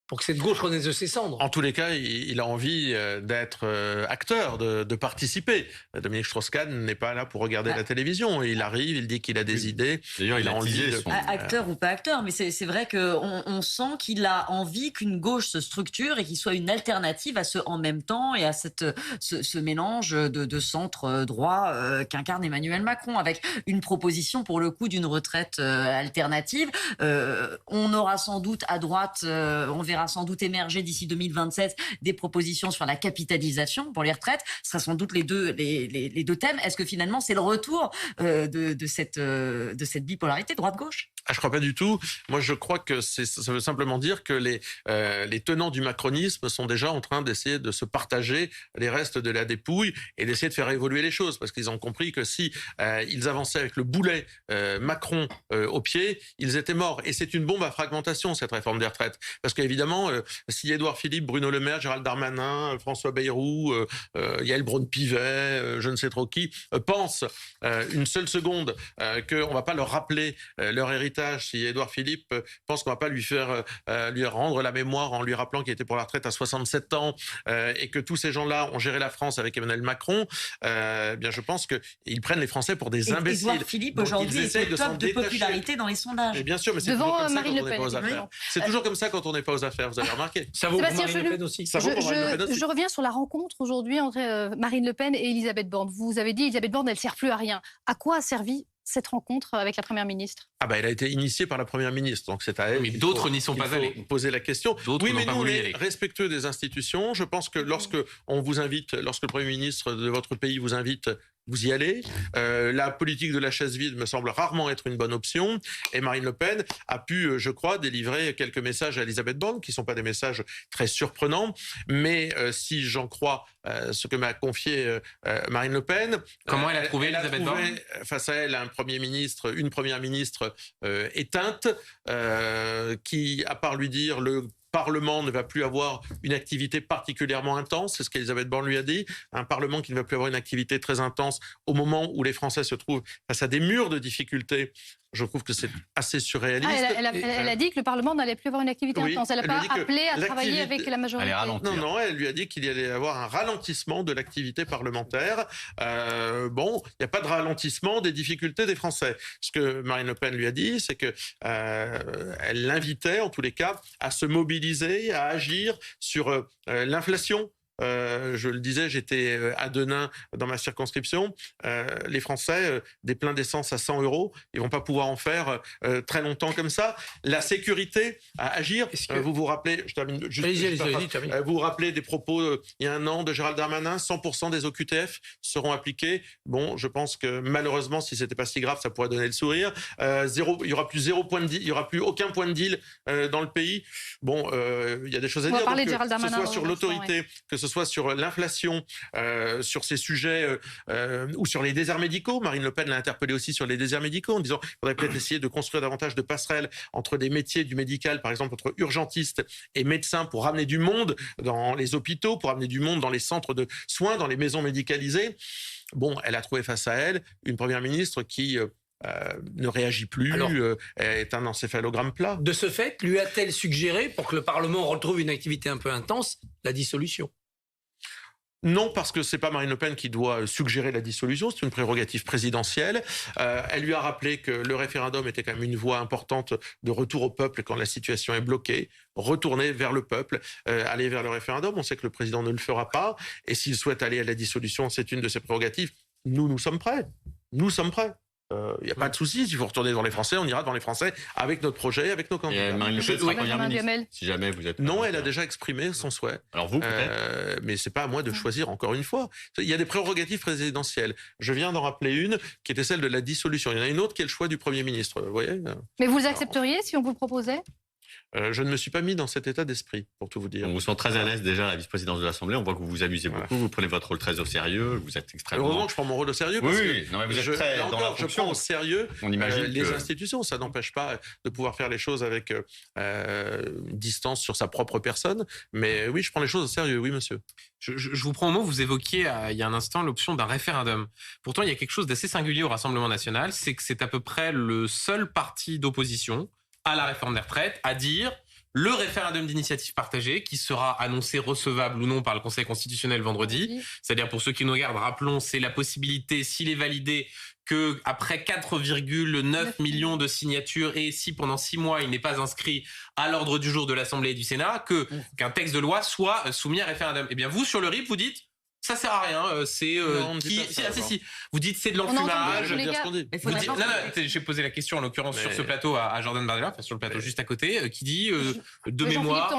pour que cette gauche renaisse de ses cendres. En tous les cas, il a envie d'être acteur, de participer. Dominique Strauss-Kahn n'est pas là pour regarder la télévision. Il arrive, il dit qu'il a des idées. D'ailleurs, il a envie acteur ou pas acteur, mais c'est vrai qu'on sent qu'il a envie qu'une gauche se structure et qu'il soit une alternative à ce en même temps et à ce mélange de centre droit qu'incarne Emmanuel Macron, avec une proposition pour le coup d'une retraite alternative. On aura sans doute à droite, on verra sans doute émerger d'ici 2027 des propositions sur la capitalisation pour les retraites. Ce sera sans doute les deux thèmes. Est-ce que finalement c'est le retour de cette bipolarité droite-gauche? Je crois pas du tout. Moi, je crois que ça veut simplement dire que les tenants du macronisme sont déjà en train d'essayer de se partager les restes de la dépouille et d'essayer de faire évoluer les choses, parce qu'ils ont compris que si ils avançaient avec le boulet Macron au pied, ils étaient morts. Et c'est une bombe à fragmentation, cette réforme des retraites. Parce qu'évidemment, si Édouard Philippe, Bruno Le Maire, Gérald Darmanin, François Bayrou, Yael Braun-Pivet, je ne sais trop qui, pensent une seule seconde qu'on ne va pas leur rappeler leur héritage, si Édouard Philippe pense qu'on ne va pas lui rendre la mémoire en lui rappelant qu'il était pour la retraite à 67 ans et que tous ces gens-là ont géré la France avec Emmanuel Macron, bien je pense qu'ils prennent les Français pour des imbéciles. Édouard Philippe aujourd'hui est au top de popularité dans les sondages. Mais bien sûr, mais c'est toujours comme ça quand on n'est pas aux affaires. C'est toujours comme ça quand on n'est pas aux affaires, vous avez remarqué. Ça vaut pour Marine Le Pen aussi. Je reviens sur la rencontre aujourd'hui entre Marine Le Pen et Elisabeth Borne. Vous avez dit Elisabeth Borne, elle ne sert plus à rien. À quoi a servi cette rencontre avec la Première ministre? Elle a été initiée par la Première ministre, donc c'est à elle. Mais d'autres n'y sont pas allés. Poser la question. D'autres n'ont mais pas nous, on voulu y est aller. respectueux des institutions. Je pense que lorsque le Premier ministre de votre pays vous invite, vous y allez. La politique de la chaise vide me semble rarement être une bonne option. Et Marine Le Pen a pu, je crois, délivrer quelques messages à Elisabeth Borne, qui ne sont pas des messages très surprenants. Mais si j'en crois ce que m'a confié Marine Le Pen... Comment elle a trouvé Elisabeth Borne ? Face à elle, une première ministre éteinte, qui, à part lui dire le Parlement ne va plus avoir une activité particulièrement intense, c'est ce qu'Elisabeth Borne lui a dit, un Parlement qui ne va plus avoir une activité très intense au moment où les Français se trouvent face à des murs de difficultés. Je trouve que c'est assez surréaliste. Elle a dit que le Parlement n'allait plus avoir une activité intense. Elle n'a pas appelé à travailler avec la majorité. Non, elle lui a dit qu'il y allait avoir un ralentissement de l'activité parlementaire. Il n'y a pas de ralentissement des difficultés des Français. Ce que Marine Le Pen lui a dit, c'est que elle l'invitait, en tous les cas, à se mobiliser, à agir sur l'inflation. Je le disais, j'étais à Denain dans ma circonscription. Les Français, des pleins d'essence à 100 €, ils vont pas pouvoir en faire très longtemps comme ça. La sécurité à agir. Vous vous rappelez, je termine juste. Vous vous rappelez des propos il y a un an de Gérald Darmanin, 100% des OQTF seront appliqués. Bon, je pense que malheureusement, si c'était pas si grave, ça pourrait donner le sourire. Il y aura plus il y aura plus aucun point de deal dans le pays. Bon, il y a des choses à dire. Parler de Gérald que ce Darmanin, soit sur l'autorité, que ce soit sur l'inflation, sur ces sujets ou sur les déserts médicaux. Marine Le Pen l'a interpellé aussi sur les déserts médicaux en disant qu'il faudrait peut-être essayer de construire davantage de passerelles entre des métiers du médical, par exemple entre urgentistes et médecins, pour ramener du monde dans les hôpitaux, pour ramener du monde dans les centres de soins, dans les maisons médicalisées. Bon, elle a trouvé face à elle une première ministre qui... ne réagit plus, est un encéphalogramme plat. De ce fait, lui a-t-elle suggéré, pour que le Parlement retrouve une activité un peu intense, la dissolution ? Non, parce que c'est pas Marine Le Pen qui doit suggérer la dissolution, c'est une prérogative présidentielle. Elle lui a rappelé que le référendum était quand même une voie importante de retour au peuple quand la situation est bloquée. Retourner vers le peuple, aller vers le référendum. On sait que le président ne le fera pas. Et s'il souhaite aller à la dissolution, c'est une de ses prérogatives. Nous sommes prêts. Nous sommes prêts. Il n'y a pas de souci, s'il faut retourner devant les Français, on ira devant les Français avec notre projet, avec nos candidats. Marine Le Pen sera première ministre, si jamais vous êtes... Non, elle a déjà exprimé son souhait. Alors vous, peut-être mais c'est pas à moi de choisir, encore une fois. Il y a des prérogatives présidentielles. Je viens d'en rappeler une, qui était celle de la dissolution. Il y en a une autre qui est le choix du Premier ministre, vous voyez. Mais vous l'accepteriez si on vous le proposait ? Je ne me suis pas mis dans cet état d'esprit, pour tout vous dire. On vous sent très à l'aise déjà à la vice-présidence de l'Assemblée. On voit que vous vous amusez beaucoup, vous prenez votre rôle très au sérieux, vous êtes extrêmement... Heureusement que je prends mon rôle au sérieux, parce que non, mais vous êtes très dans la fonction. je prends au sérieux les que... institutions. Ça n'empêche pas de pouvoir faire les choses avec distance sur sa propre personne. Mais oui, je prends les choses au sérieux, oui, monsieur. Je vous prends au mot, vous évoquiez il y a un instant l'option d'un référendum. Pourtant, il y a quelque chose d'assez singulier au Rassemblement national, c'est que c'est à peu près le seul parti d'opposition à la réforme des retraites à dire le référendum d'initiative partagée qui sera annoncé recevable ou non par le Conseil constitutionnel vendredi. C'est-à-dire, pour ceux qui nous regardent, rappelons, c'est la possibilité, s'il est validé, que après 4,9 millions de signatures et si pendant 6 mois il n'est pas inscrit à l'ordre du jour de l'Assemblée et du Sénat, qu'un texte de loi soit soumis à référendum. Eh bien, vous, sur le RIP, vous dites... Ça sert à rien. C'est Vous dites c'est de l'enfumage. J'ai posé la question en l'occurrence sur ce plateau à Jordan Bardella, enfin sur le plateau juste à côté, qui dit de mémoire,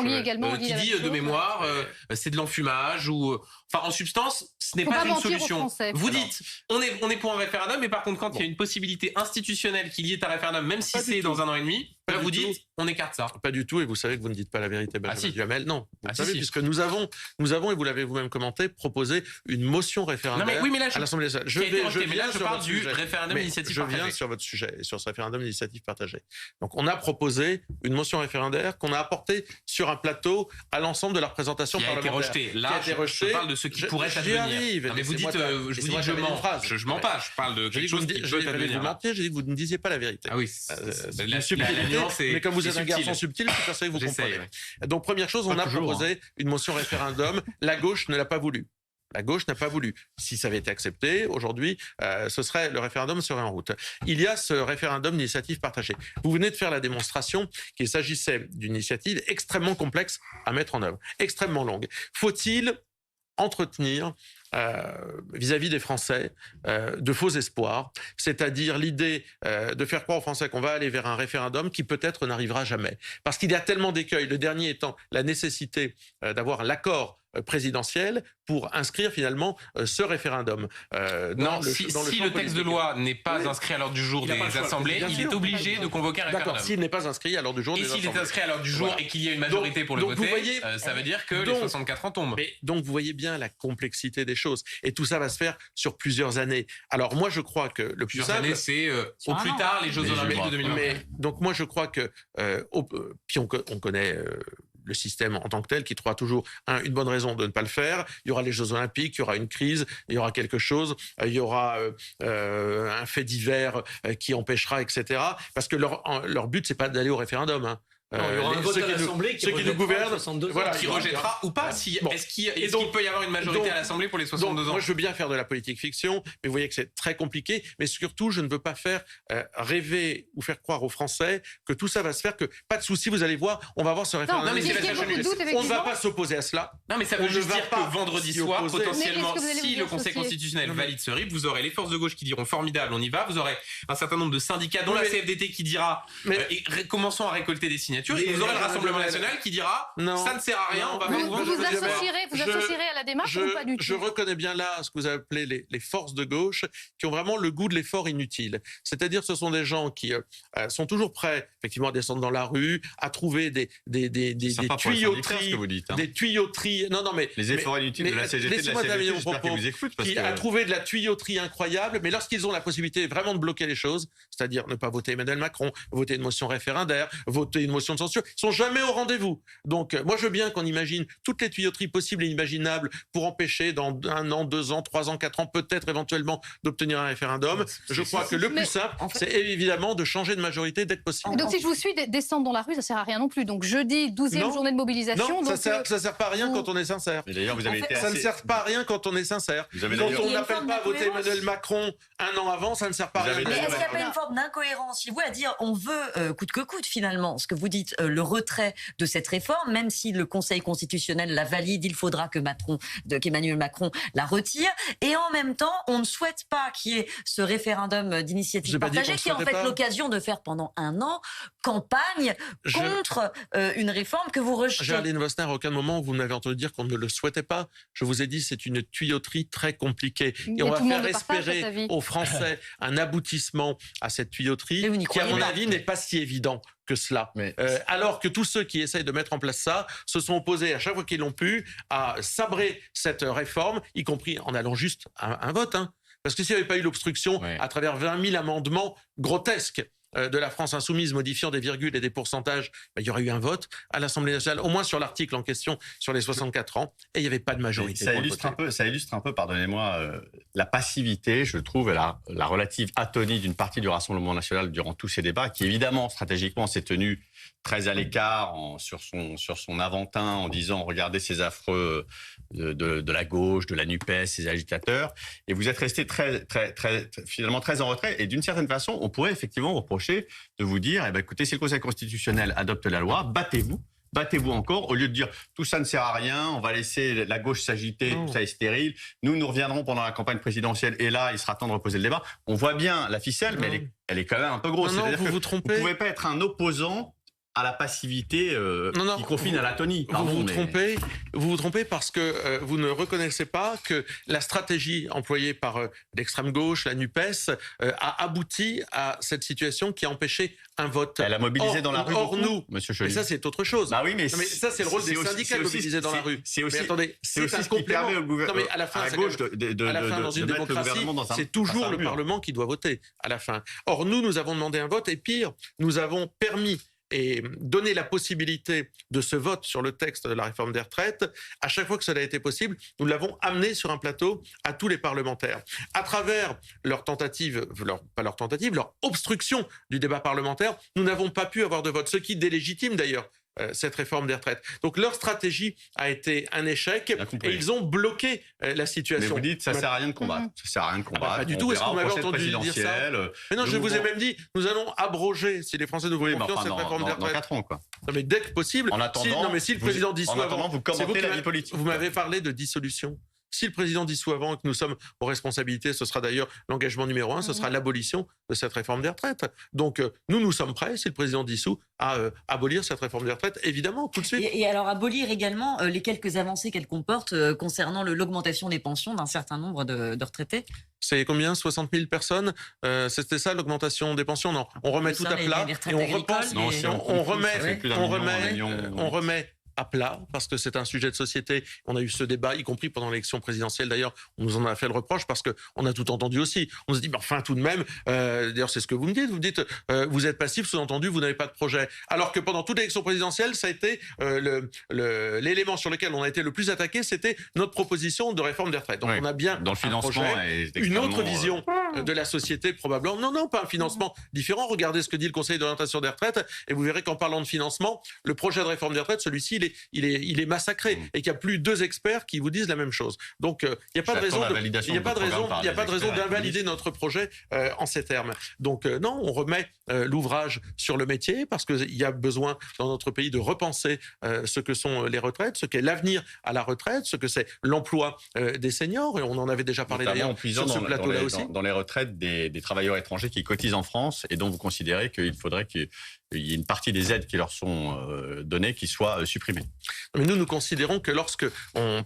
c'est de l'enfumage ou en substance, ce n'est pas une solution. Vous dites on est pour un référendum, mais par contre quand il y a une possibilité institutionnelle qui liée à un référendum, même si c'est dans 1 an et demi, là vous dites on écarte ça. Pas du tout, et vous savez que vous ne dites pas la vérité, Benjamin Duhamel. Non, vous savez, puisque nous avons, et vous l'avez vous-même commenté, proposé une motion référendaire à l'Assemblée nationale. Je parle du référendum d'initiative partagée. Je viens sur votre sujet, sur ce référendum d'initiative partagée. Donc on a proposé une motion référendaire qu'on a apportée sur un plateau à l'ensemble de la représentation parlementaire. Qui a été rejetée. Là, je parle de ce qui pourrait advenir. Mais vous dites, je vous dis je mens. Je mens pas, je parle de quelque chose qui peut advenir. J'ai dit que vous ne disiez pas la vérité. Ah oui, mais comme vous êtes un garçon subtil, je suis persuadé que vous comprenez. Donc première chose, on a proposé une motion référendum. La gauche ne l'a pas voulu. La gauche n'a pas voulu. Si ça avait été accepté, aujourd'hui, le référendum serait en route. Il y a ce référendum d'initiative partagée. Vous venez de faire la démonstration qu'il s'agissait d'une initiative extrêmement complexe à mettre en œuvre, extrêmement longue. Faut-il entretenir vis-à-vis des Français de faux espoirs, c'est-à-dire l'idée de faire croire aux Français qu'on va aller vers un référendum qui peut-être n'arrivera jamais. Parce qu'il y a tellement d'écueils, le dernier étant la nécessité d'avoir l'accord présidentielle pour inscrire finalement ce référendum. Si le texte de loi n'est pas inscrit à l'ordre du jour des assemblées, il est obligé de convoquer un référendum. D'accord, s'il n'est pas inscrit à l'ordre du jour des assemblées. Et s'il est inscrit à l'ordre du jour et qu'il y a une majorité pour le voter, ça veut dire que les 64 ans tombent. Mais donc vous voyez bien la complexité des choses. Et tout ça va se faire sur plusieurs années. Alors moi je crois que le plus simple... Années, c'est au plus tard les Jeux Olympiques de 2020. Donc moi je crois que... puis on connaît... le système en tant que tel qui trouvera toujours une bonne raison de ne pas le faire. Il y aura les Jeux Olympiques, il y aura une crise, il y aura quelque chose, il y aura un fait divers qui empêchera, etc. Parce que leur but, c'est pas d'aller au référendum. Hein. Non, il y aura un vote à l'Assemblée qui nous gouverne, qui rejettera ou pas. Est-ce qu'il peut y avoir une majorité à l'Assemblée pour les 62 ans? Moi, je veux bien faire de la politique fiction, mais vous voyez que c'est très compliqué. Mais surtout, je ne veux pas faire rêver ou faire croire aux Français que tout ça va se faire, que pas de souci, vous allez voir, on va avoir ce référendum. On ne va pas s'opposer à cela. Non, mais ça veut juste dire que vendredi soir, potentiellement, si le Conseil constitutionnel valide ce RIP, vous aurez les forces de gauche qui diront formidable, on y va. Vous aurez un certain nombre de syndicats, dont la CFDT, qui dira commençons à récolter des signatures. Et vous aurez le Rassemblement national qui dira ça ne sert à rien, on va pas vous vendre. Vous associerez à la démarche ou pas du tout? Je reconnais bien là ce que vous appelez les forces de gauche qui ont vraiment le goût de l'effort inutile. C'est-à-dire ce sont des gens qui sont toujours prêts effectivement à descendre dans la rue, à trouver des tuyauteries, des tuyauteries. Non, mais les efforts inutiles de la CGT, de la CFDT, j'espère qu'ils vous écoutent. À trouver de la tuyauterie incroyable, mais lorsqu'ils ont la possibilité vraiment de bloquer les choses, c'est-à-dire ne pas voter Emmanuel Macron, voter une motion référendaire, voter une motion de censure, ils sont jamais au rendez-vous. Donc moi je veux bien qu'on imagine toutes les tuyauteries possibles et imaginables pour empêcher dans 1 an, 2 ans, 3 ans, 4 ans, peut-être éventuellement d'obtenir un référendum. Je crois que le plus simple, c'est évidemment de changer de majorité dès que possible. Donc si je vous suis, descendre dans la rue, ça sert à rien non plus. Donc jeudi, 12e journée de mobilisation. Non, ça sert pas à rien quand on est sincère. Mais d'ailleurs, vous avez été ça ne sert pas à rien quand on est sincère. Quand on n'appelle pas à voter Emmanuel Macron 1 an avant, ça ne sert pas à rien. Mais est-ce qu'il n'y a pas une forme d'incohérence chez vous à dire on veut coûte que coûte finalement ce que vous dites, le retrait de cette réforme, même si le Conseil constitutionnel la valide, il faudra qu'Emmanuel Macron la retire. Et en même temps, on ne souhaite pas qu'il y ait ce référendum d'initiative partagée qui est en fait l'occasion de faire pendant 1 an campagne contre une réforme que vous rejetez. Géraldine Wostner, à aucun moment vous m'avez entendu dire qu'on ne le souhaitait pas. Je vous ai dit c'est une tuyauterie très compliquée. Et on va faire espérer aux Français un aboutissement à cette tuyauterie qui, à mon avis, n'est pas si évident que cela. Alors que tous ceux qui essayent de mettre en place ça se sont opposés à chaque fois qu'ils l'ont pu à sabrer cette réforme, y compris en allant juste à un vote. Hein. Parce que s'il n'y avait pas eu l'obstruction à travers 20 000 amendements grotesques de la France insoumise modifiant des virgules et des pourcentages, il y aurait eu un vote à l'Assemblée nationale, au moins sur l'article en question, sur les 64 ans, et il n'y avait pas de majorité. Ça illustre un peu, pardonnez-moi, la passivité, je trouve, la relative atonie d'une partie du Rassemblement national durant tous ces débats, qui évidemment, stratégiquement, s'est tenu très à l'écart sur son aventin en disant regardez ces affreux de la gauche, de la NUPES, ces agitateurs, et vous êtes resté finalement très en retrait, et d'une certaine façon on pourrait effectivement reprocher de vous dire écoutez, si le Conseil constitutionnel adopte la loi, battez-vous encore, au lieu de dire tout ça ne sert à rien, on va laisser la gauche s'agiter, tout ça est stérile, nous reviendrons pendant la campagne présidentielle et là il sera temps de reposer le débat. On voit bien la ficelle, mais elle est quand même un peu grosse. Non, vous vous trompez. Vous ne pouvez pas être un opposant à la passivité qui confine à l'atonie. Vous vous trompez parce que vous ne reconnaissez pas que la stratégie employée par l'extrême gauche, la NUPES, a abouti à cette situation qui a empêché un vote. Elle a mobilisé dans la rue. Or nous, Monsieur Chevalier. Mais ça c'est autre chose. Bah oui, mais ça c'est le rôle des syndicats de mobiliser dans la rue. C'est aussi ce qui permet au gouvernement. Non mais à la fin, dans une démocratie, c'est toujours le Parlement qui doit voter à la fin. Or nous avons demandé un vote et pire, nous avons permis et donner la possibilité de ce vote sur le texte de la réforme des retraites, à chaque fois que cela a été possible, nous l'avons amené sur un plateau à tous les parlementaires. À travers leur obstruction du débat parlementaire, nous n'avons pas pu avoir de vote, ce qui délégitime d'ailleurs cette réforme des retraites. Donc leur stratégie a été un échec et ils ont bloqué la situation. Mais vous dites ça sert à rien de combattre. Ça sert à rien de combattre. Pas du tout. Est-ce que vous m'avez entendu dire ça? Mais non, je vous ai même dit, nous allons abroger, si les Français nous font confiance, cette réforme des retraites. Dans 4 ans, quoi. Non, mais dès que possible. En attendant, si le président dissout avant, vous commentez la vie politique. Vous m'avez parlé de dissolution. Si le président dissout avant et que nous sommes aux responsabilités, ce sera d'ailleurs l'engagement numéro 1, ce sera l'abolition de cette réforme des retraites. Donc nous sommes prêts, si le président dissout, à abolir cette réforme des retraites, évidemment, tout de suite. Et alors abolir également les quelques avancées qu'elle comporte concernant l'augmentation des pensions d'un certain nombre de retraités. C'est combien? 60 000 personnes? C'était ça l'augmentation des pensions? Non, on remet tout à plat et on repense. Non, on remet à plat, parce que c'est un sujet de société. On a eu ce débat, y compris pendant l'élection présidentielle d'ailleurs, on nous en a fait le reproche parce qu'on a tout entendu aussi. On se dit, mais enfin tout de même, d'ailleurs c'est ce que vous me dites, vous êtes passif, sous-entendu, vous n'avez pas de projet. Alors que pendant toute l'élection présidentielle, ça a été l'élément sur lequel on a été le plus attaqué, c'était notre proposition de réforme des retraites. Donc on a bien dans le financement une autre vision de la société probablement. Non, pas un financement différent. Regardez ce que dit le Conseil d'orientation des retraites et vous verrez qu'en parlant de financement, le projet de réforme des retraites, celui-ci, il est massacré et qu'il y a plus 2 experts qui vous disent la même chose. Donc il n'y a pas de raison d'invalider notre projet en ces termes. Donc non, on remet l'ouvrage sur le métier parce qu'il y a besoin dans notre pays de repenser ce que sont les retraites, ce qu'est l'avenir à la retraite, ce que c'est l'emploi des seniors, et on en avait déjà parlé d'ailleurs sur ce plateau-là aussi. Dans les retraites des travailleurs étrangers qui cotisent en France et dont vous considérez qu'il faudrait qu'il y ait une partie des aides qui leur sont données qui soient supprimées. Mais nous considérons que lorsqu'on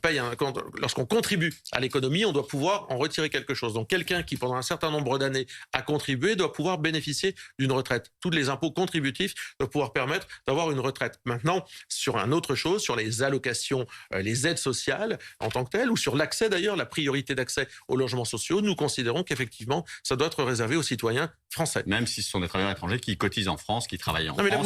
contribue à l'économie, on doit pouvoir en retirer quelque chose. Donc quelqu'un qui, pendant un certain nombre d'années, a contribué, doit pouvoir bénéficier d'une retraite. Tous les impôts contributifs doivent pouvoir permettre d'avoir une retraite. Maintenant, sur une autre chose, sur les allocations, les aides sociales en tant que telles, ou sur l'accès d'ailleurs, la priorité d'accès aux logements sociaux, nous considérons qu'effectivement, ça doit être réservé aux citoyens français. Même si ce sont des travailleurs étrangers qui cotisent en France, qui travaillent en France. Là,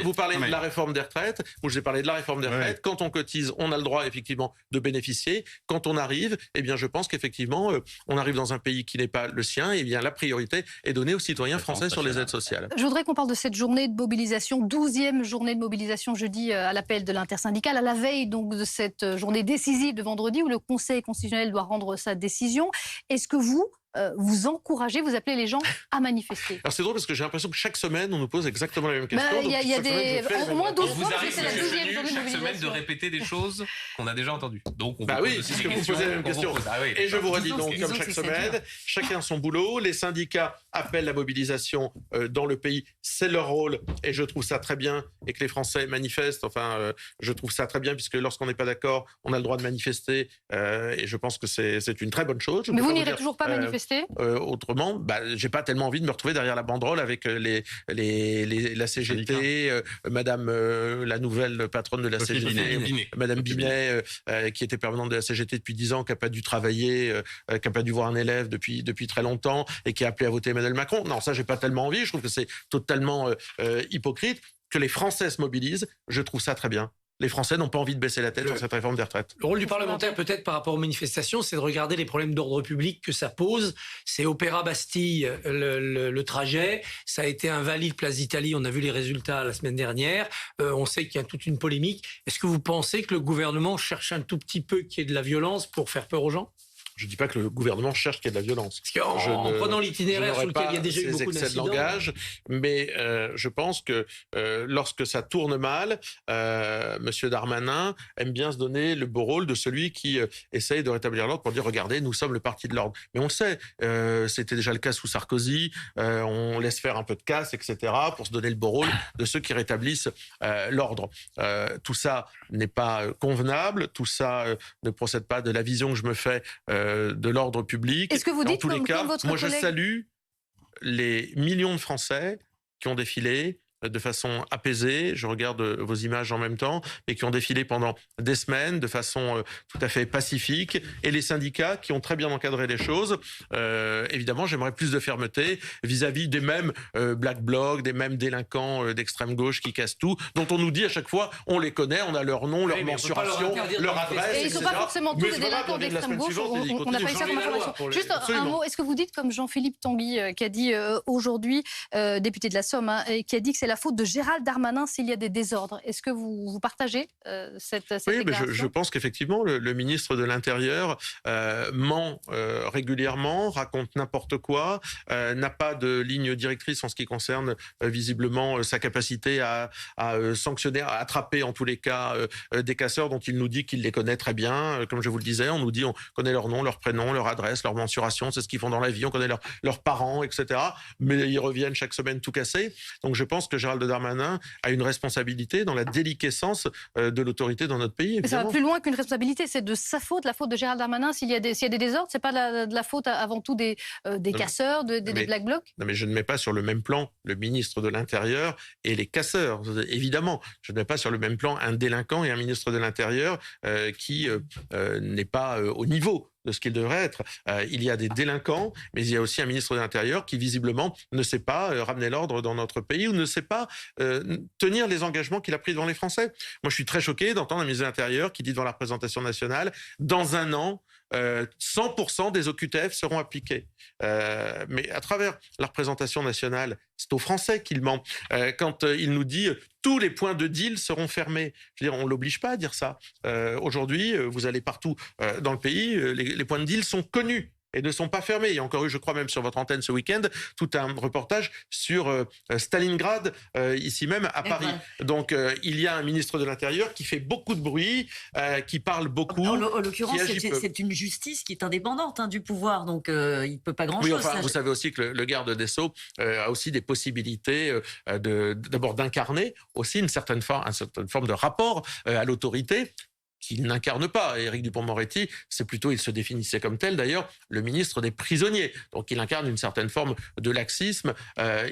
vous parlez de la réforme des retraites. Moi, j'ai parlé de la réforme des retraites. Quand on cotise, on a le droit effectivement de bénéficier. Quand on arrive, eh bien, je pense qu'effectivement, on arrive dans un pays qui n'est pas le sien. Eh bien, la priorité est donnée aux citoyens français sur les aides sociales. Je voudrais qu'on parle de cette journée de mobilisation, 12e journée de mobilisation jeudi à l'appel de l'intersyndicale, à la veille donc de cette journée décisive de vendredi où le Conseil constitutionnel doit rendre sa décision. Est-ce que vous encouragez, vous appelez les gens à manifester? Alors c'est drôle parce que j'ai l'impression que chaque semaine on nous pose exactement la même question. Il y a au moins 12 fois, parce que c'est la 12e journée de chaque mobilisation. semaine de répéter des choses qu'on a déjà entendues. Donc on c'est ce que vous posez la même question. Et je vous redis donc, comme chaque semaine, chacun son boulot. Les syndicats appellent la mobilisation dans le pays, c'est leur rôle, et je trouve ça très bien. Et que les Français manifestent, je trouve ça très bien, puisque lorsqu'on n'est pas d'accord, on a le droit de manifester, et je pense que c'est une très bonne chose. Mais vous n'irez toujours pas manifester? Autrement, j'ai pas tellement envie de me retrouver derrière la banderole avec la CGT, Madame la nouvelle patronne de la CGT, Madame Binet, qui était permanente de la CGT depuis 10 ans, qui n'a pas dû travailler, qui n'a pas dû voir un élève depuis très longtemps et qui a appelé à voter Emmanuel Macron. Non, ça j'ai pas tellement envie. Je trouve que c'est totalement hypocrite. Que les Français se mobilisent, je trouve ça très bien. Les Français n'ont pas envie de baisser la tête sur cette réforme des retraites. Le rôle du parlementaire, peut-être par rapport aux manifestations, c'est de regarder les problèmes d'ordre public que ça pose. C'est Opéra Bastille, le trajet. Ça a été invalide Place d'Italie. On a vu les résultats la semaine dernière. On sait qu'il y a toute une polémique. Est-ce que vous pensez que le gouvernement cherche un tout petit peu qu'il y ait de la violence pour faire peur aux gens? Je ne dis pas que le gouvernement cherche qu'il y ait de la violence. Parce qu'en prenant l'itinéraire sur lequel il y a déjà eu beaucoup d'incidents, langage, mais je pense que lorsque ça tourne mal, Monsieur Darmanin aime bien se donner le beau rôle de celui qui essaye de rétablir l'ordre pour dire regardez, nous sommes le parti de l'ordre. Mais on le sait, c'était déjà le cas sous Sarkozy. On laisse faire un peu de casse, etc. pour se donner le beau rôle de ceux qui rétablissent l'ordre. Tout ça n'est pas convenable. Tout ça ne procède pas de la vision que je me fais de l'ordre public. Est-ce que vous dites, dans tous les cas, moi je collègue... salue les millions de Français qui ont défilé de façon apaisée, je regarde vos images en même temps, mais qui ont défilé pendant des semaines de façon tout à fait pacifique, et les syndicats qui ont très bien encadré les choses. Évidemment, j'aimerais plus de fermeté vis-à-vis des mêmes black blocs, des mêmes délinquants d'extrême gauche qui cassent tout, dont on nous dit à chaque fois, on les connaît, on a leur nom, leur mensuration, leur adresse, et ils ne sont pas forcément tous des délinquants d'extrême gauche, on n'a pas eu ça comme information. Juste un mot, est-ce que vous dites comme Jean-Philippe Tanguy, qui a dit aujourd'hui, député de la Somme, qui a dit que c'est la faute de Gérald Darmanin s'il y a des désordres. Est-ce que vous partagez cette Oui, mais déclaration? je pense qu'effectivement, le ministre de l'Intérieur ment régulièrement, raconte n'importe quoi, n'a pas de ligne directrice en ce qui concerne visiblement sa capacité à sanctionner, à attraper en tous les cas des casseurs dont il nous dit qu'il les connaît très bien. Comme je vous le disais, on nous dit on connaît leur nom, leur prénom, leur adresse, leur mensuration, c'est ce qu'ils font dans la vie, on connaît leurs parents, etc. Mais ils reviennent chaque semaine tout cassés. Donc je pense que Gérald Darmanin a une responsabilité dans la déliquescence de l'autorité dans notre pays. Mais ça va évidemment. plus loin qu'une responsabilité, c'est de sa faute, la faute de Gérald Darmanin. S'il y a des désordres, c'est pas de la faute avant tout des casseurs, des Black Blocs? Non, mais je ne mets pas sur le même plan le ministre de l'Intérieur et les casseurs, évidemment. Je ne mets pas sur le même plan un délinquant et un ministre de l'Intérieur qui n'est pas au niveau de ce qu'il devrait être. Il y a des délinquants, mais il y a aussi un ministre de l'Intérieur qui, visiblement, ne sait pas ramener l'ordre dans notre pays ou ne sait pas tenir les engagements qu'il a pris devant les Français. Moi, je suis très choqué d'entendre un ministre de l'Intérieur qui dit devant la représentation nationale, dans un an, 100% des OQTF seront appliqués. Mais à travers la représentation nationale, c'est aux Français qu'il ment. Quand il nous dit tous les points de deal seront fermés. Je veux dire, on ne l'oblige pas à dire ça. Aujourd'hui, vous allez partout dans le pays, les points de deal sont connus et ne sont pas fermés. Il y a encore eu, je crois même sur votre antenne ce week-end, tout un reportage sur Stalingrad, ici même à Paris. Donc il y a un ministre de l'Intérieur qui fait beaucoup de bruit, qui parle beaucoup. En l'occurrence, c'est une justice qui est indépendante du pouvoir, donc il ne peut pas grand-chose. Oui, enfin, vous savez aussi que le garde des Sceaux a aussi des possibilités d'abord d'incarner aussi une certaine forme de rapport à l'autorité qu'il n'incarne pas. Éric Dupond-Moretti, c'est plutôt, il se définissait comme tel d'ailleurs, le ministre des prisonniers. Donc il incarne une certaine forme de laxisme.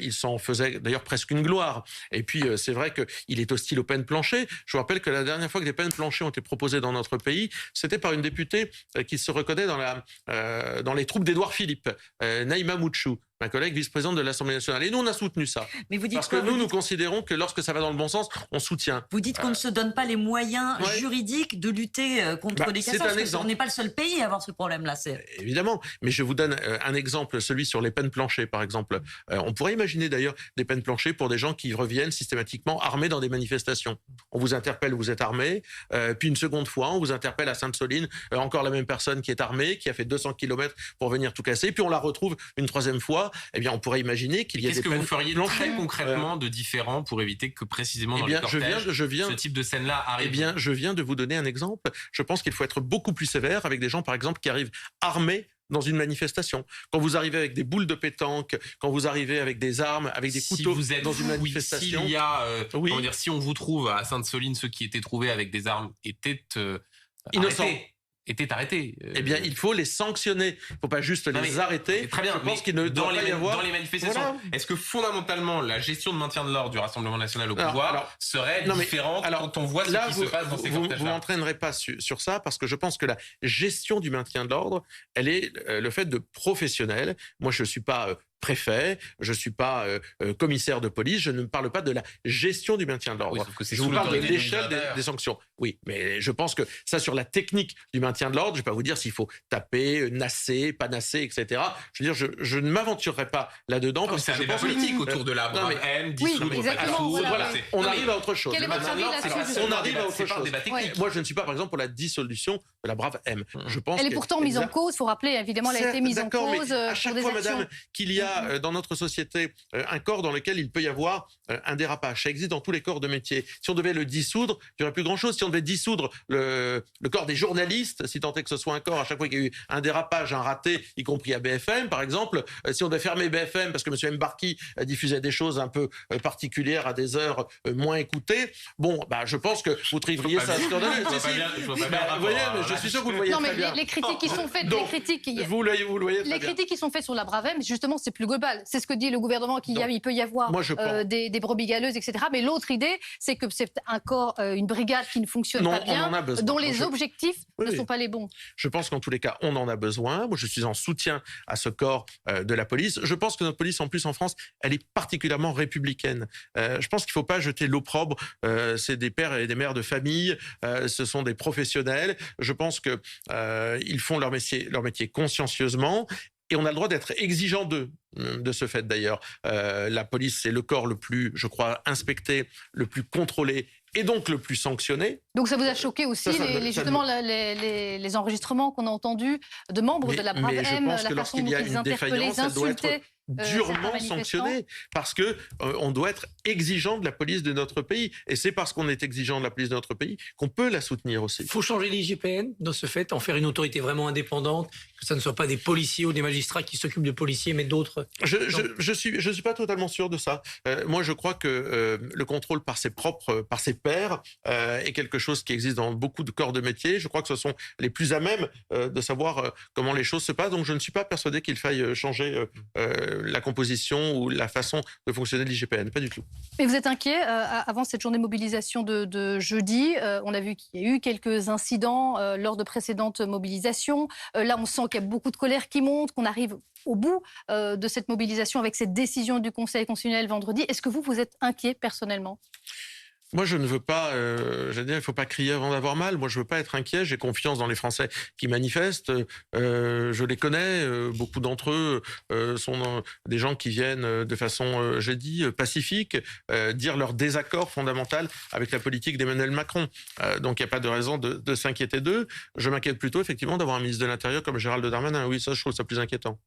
Il s'en faisait d'ailleurs presque une gloire. Et puis c'est vrai qu'il est hostile aux peines planchées. Je vous rappelle que la dernière fois que des peines planchées ont été proposées dans notre pays, c'était par une députée qui se reconnaît dans les troupes d'Édouard Philippe, Naïma Moutchou, ma collègue vice-présidente de l'Assemblée nationale. Et nous, on a soutenu ça. Mais vous dites parce que nous considérons que lorsque ça va dans le bon sens, on soutient. Vous dites qu'on ne se donne pas les moyens juridiques de lutter contre les casseurs. On n'est pas le seul pays à avoir ce problème-là. Évidemment. Mais je vous donne un exemple, celui sur les peines planchées, par exemple. On pourrait imaginer d'ailleurs des peines planchées pour des gens qui reviennent systématiquement armés dans des manifestations. On vous interpelle, vous êtes armé. Puis une seconde fois, on vous interpelle à Sainte-Soline, encore la même personne qui est armée, qui a fait 200 km pour venir tout casser. Puis on la retrouve une troisième fois. Eh bien, on pourrait imaginer qu'il y a des peines planchées. Qu'est-ce que vous feriez très concrètement de différent pour éviter que précisément dans les cortèges, ce type de scène-là arrive? Eh bien, je viens de vous donner un exemple. Je pense qu'il faut être beaucoup plus sévère avec des gens, par exemple, qui arrivent armés dans une manifestation. Quand vous arrivez avec des boules de pétanque, quand vous arrivez avec des armes, avec des couteaux dans une manifestation. S'il y a, comment dire, si on vous trouve à Sainte-Soline, ceux qui étaient trouvés avec des armes étaient innocents. Étaient arrêtés. Eh bien, il faut les sanctionner. Il ne faut pas juste les arrêter. Très bien. Je pense qu'il ne doit pas y avoir... Dans les manifestations, voilà. Est-ce que fondamentalement, la gestion de maintien de l'ordre du Rassemblement national au pouvoir serait différente quand on voit ce qui se passe dans ces cortèges-là? Vous m'entraînerez pas sur ça parce que je pense que la gestion du maintien de l'ordre, elle est le fait de professionnels. Moi, je ne suis pas... préfet, je ne suis pas commissaire de police, je ne parle pas de la gestion du maintien de l'ordre. Oui, je vous parle de l'échelle des sanctions. Oui, mais je pense que ça, sur la technique du maintien de l'ordre, je ne vais pas vous dire s'il faut taper, nasser, pas nasser, etc. Je veux dire, je ne m'aventurerai pas là-dedans. Parce que c'est un débat politique autour de la brave M, dissoudre, voilà. On arrive à autre chose. Quel est votre avis là-dessus? On arrive à autre chose. Moi, je ne suis pas, par exemple, pour la dissolution de la brave M. Elle est pourtant mise en cause, il faut rappeler, évidemment, elle a été mise en cause à chaque pour des fois, actions. madame, qu'il y a dans notre société un corps dans lequel il peut y avoir un dérapage. Ça existe dans tous les corps de métier. Si on devait le dissoudre, il n'y aurait plus grand-chose. Si on devait dissoudre le corps des journalistes, si tant est que ce soit un corps, à chaque fois qu'il y a eu un dérapage, un raté, y compris à BFM, par exemple, si on devait fermer BFM parce que M. Mbarki diffusait des choses un peu particulières à des heures moins écoutées, bon, je pense que vous triveriez ça scandaleux. Vous voyez, je suis sûr que vous le voyez très bien. Les critiques qui sont faites, vous le voyez très bien. Les critiques qui sont faites sur la Bravem, justement, c'est plus global. C'est ce que dit le gouvernement, il peut y avoir des brebis galeuses, etc. Mais l'autre idée, c'est que c'est un corps, une brigade qui ne fonctionne pas bien, dont les objectifs ne sont pas les bons. Je pense qu'en tous les cas, on en a besoin. Moi, je suis en soutien à ce corps de la police. Je pense que notre police, en plus, en France, elle est particulièrement républicaine. Je pense qu'il ne faut pas jeter l'opprobre. C'est des pères et des mères de famille. Ce sont des professionnels. Je pense qu'ils font leur métier consciencieusement. et on a le droit d'être exigeant d'eux, de ce fait d'ailleurs. La police, c'est le corps le plus, je crois, inspecté, le plus contrôlé, et donc le plus sanctionné. Donc ça vous a choqué aussi, justement, les enregistrements qu'on a entendus de membres de la Brave M, la façon dont ils interpellaient, ils insultaient durement sanctionné, parce que on doit être exigeant de la police de notre pays, et c'est parce qu'on est exigeant de la police de notre pays qu'on peut la soutenir aussi. Il faut changer l'IGPN dans ce fait, en faire une autorité vraiment indépendante, que ça ne soit pas des policiers ou des magistrats qui s'occupent de policiers, mais d'autres. Je suis pas totalement sûr de ça. Moi, je crois que le contrôle par ses pairs est quelque chose qui existe dans beaucoup de corps de métier. Je crois que ce sont les plus à même de savoir comment les choses se passent. Donc, je ne suis pas persuadé qu'il faille changer la composition ou la façon de fonctionner de l'IGPN, pas du tout. Mais vous êtes inquiet avant cette journée de mobilisation de jeudi. On a vu qu'il y a eu quelques incidents lors de précédentes mobilisations. Là, on sent qu'il y a beaucoup de colère qui monte, qu'on arrive au bout de cette mobilisation avec cette décision du Conseil constitutionnel vendredi. Est-ce que vous êtes inquiet personnellement ? Moi, je ne veux pas, il ne faut pas crier avant d'avoir mal. Moi, je ne veux pas être inquiet. J'ai confiance dans les Français qui manifestent. Je les connais. Beaucoup d'entre eux sont des gens qui viennent de façon, j'ai dit, pacifique, dire leur désaccord fondamental avec la politique d'Emmanuel Macron. Donc, il n'y a pas de raison de s'inquiéter d'eux. Je m'inquiète plutôt, effectivement, d'avoir un ministre de l'Intérieur comme Gérald Darmanin. Oui, ça, je trouve ça plus inquiétant.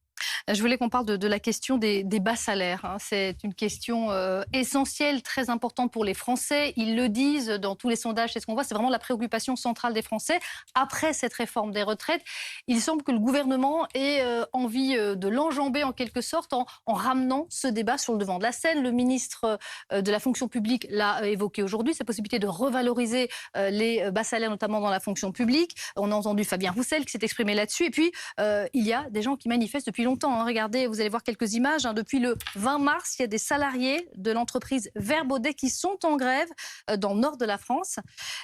Je voulais qu'on parle de la question des bas salaires. C'est une question essentielle, très importante pour les Français. Ils le disent dans tous les sondages, c'est ce qu'on voit, c'est vraiment la préoccupation centrale des Français. Après cette réforme des retraites, il semble que le gouvernement ait envie de l'enjamber en quelque sorte en ramenant ce débat sur le devant de la scène. Le ministre de la fonction publique l'a évoqué aujourd'hui, cette possibilité de revaloriser les bas salaires, notamment dans la fonction publique. On a entendu Fabien Roussel qui s'est exprimé là-dessus. Et puis, il y a des gens qui manifestent depuis longtemps. Regardez, vous allez voir quelques images. Depuis le 20 mars, il y a des salariés de l'entreprise Verbaudet qui sont en grève dans le nord de la France.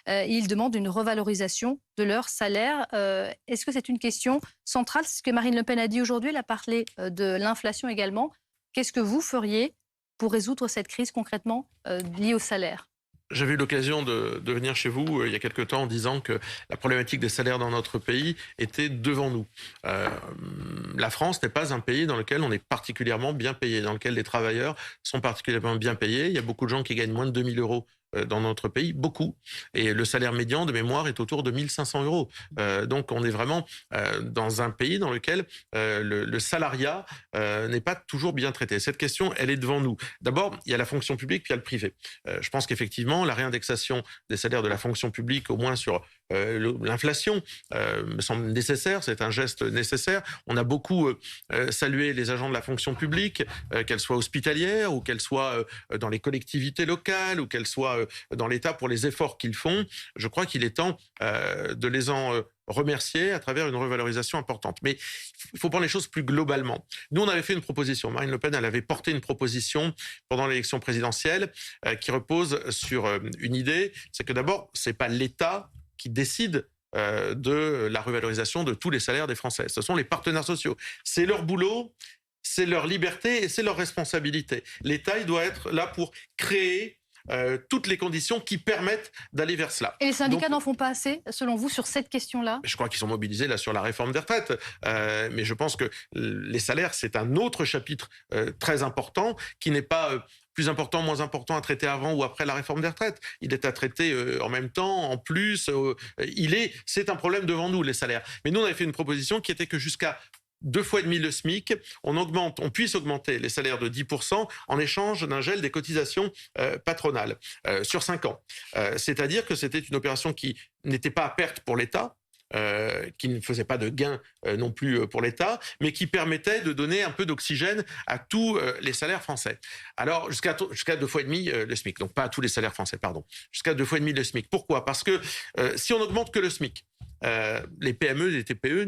Ils demandent une revalorisation de leur salaire. Est-ce que c'est une question centrale ? C'est ce que Marine Le Pen a dit aujourd'hui. Elle a parlé de l'inflation également. Qu'est-ce que vous feriez pour résoudre cette crise concrètement liée au salaire ? J'avais eu l'occasion de venir chez vous il y a quelque temps en disant que la problématique des salaires dans notre pays était devant nous. La France n'est pas un pays dans lequel on est particulièrement bien payé, dans lequel les travailleurs sont particulièrement bien payés. Il y a beaucoup de gens qui gagnent moins de 2 000 euros dans notre pays, beaucoup. Et le salaire médian de mémoire est autour de 1 500 euros. Donc on est vraiment dans un pays dans lequel le salariat n'est pas toujours bien traité. Cette question, elle est devant nous. D'abord, il y a la fonction publique, puis il y a le privé. Je pense qu'effectivement, la réindexation des salaires de la fonction publique, au moins sur l'inflation, me semble nécessaire. C'est un geste nécessaire. On a beaucoup salué les agents de la fonction publique, qu'elles soient hospitalières ou qu'elles soient dans les collectivités locales ou qu'elles soient dans l'État pour les efforts qu'ils font. Je crois qu'il est temps de les en remercier à travers une revalorisation importante. Mais il faut prendre les choses plus globalement. Nous, on avait fait une proposition. Marine Le Pen, elle avait porté une proposition pendant l'élection présidentielle qui repose sur une idée. C'est que d'abord, c'est pas l'État qui décide de la revalorisation de tous les salaires des Français. Ce sont les partenaires sociaux. C'est leur boulot, c'est leur liberté et c'est leur responsabilité. L'État, il doit être là pour créer toutes les conditions qui permettent d'aller vers cela. Et les syndicats n'en font pas assez, selon vous, sur cette question-là ? Je crois qu'ils sont mobilisés là sur la réforme des retraites. Mais je pense que les salaires, c'est un autre chapitre très important qui n'est pas plus important, moins important à traiter avant ou après la réforme des retraites. Il est à traiter en même temps, en plus. C'est un problème devant nous, les salaires. Mais nous, on avait fait une proposition qui était que jusqu'à 2,5 fois le SMIC, on puisse augmenter les salaires de 10% en échange d'un gel des cotisations patronales sur 5 ans. C'est-à-dire que c'était une opération qui n'était pas à perte pour l'État, qui ne faisait pas de gain non plus pour l'État, mais qui permettait de donner un peu d'oxygène à tous les salaires français. Alors, jusqu'à 2,5 fois le SMIC, donc pas à tous les salaires français, pardon, jusqu'à 2,5 fois le SMIC. Pourquoi ? Parce que si on n'augmente que le SMIC, les PME, les TPE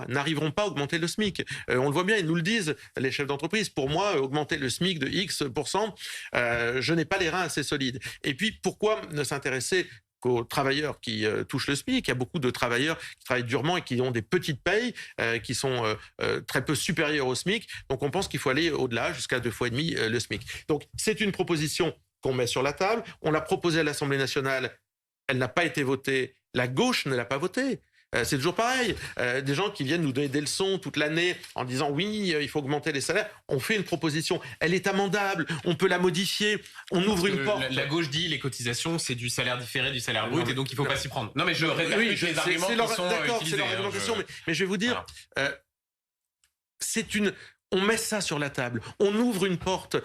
n'arriveront pas à augmenter le SMIC. On le voit bien, ils nous le disent, les chefs d'entreprise. Pour moi, augmenter le SMIC de X%, je n'ai pas les reins assez solides. Et puis, pourquoi ne s'intéresser qu'aux travailleurs qui touchent le SMIC? Il y a beaucoup de travailleurs qui travaillent durement et qui ont des petites payes qui sont très peu supérieures au SMIC. Donc, on pense qu'il faut aller au-delà, jusqu'à 2,5 fois le SMIC. Donc, c'est une proposition qu'on met sur la table. On l'a proposée à l'Assemblée nationale. Elle n'a pas été votée. La gauche ne l'a pas votée. C'est toujours pareil. Des gens qui viennent nous donner des leçons toute l'année en disant oui, il faut augmenter les salaires. On fait une proposition. Elle est amendable. On peut la modifier. On ouvre une porte. La gauche dit les cotisations, c'est du salaire différé, du salaire brut, et donc il ne faut pas s'y prendre. Non, mais je répercute les arguments qui sont d'accord, utilisés. c'est leur argumentation. Mais je vais vous dire, on met ça sur la table. On ouvre une porte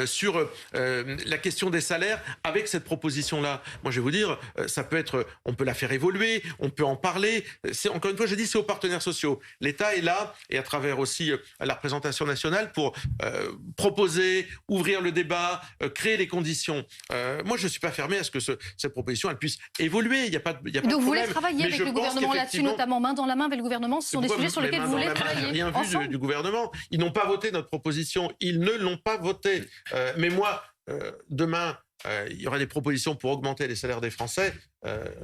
sur la question des salaires avec cette proposition-là. Moi, je vais vous dire, ça peut être, on peut la faire évoluer, on peut en parler. Encore une fois, je dis, c'est aux partenaires sociaux. L'État est là, et à travers aussi la représentation nationale, pour proposer, ouvrir le débat, créer les conditions. Moi, je ne suis pas fermé à ce que cette proposition elle puisse évoluer. Il n'y a pas de problème. Donc, vous voulez travailler avec le gouvernement là-dessus, notamment main dans la main avec le gouvernement. Ce sont des sujets sur lesquels vous voulez travailler. Rien vu du gouvernement. Ils n'ont pas voté notre proposition. Ils ne l'ont pas voté. Mais moi, demain, il y aurait des propositions pour augmenter les salaires des Français.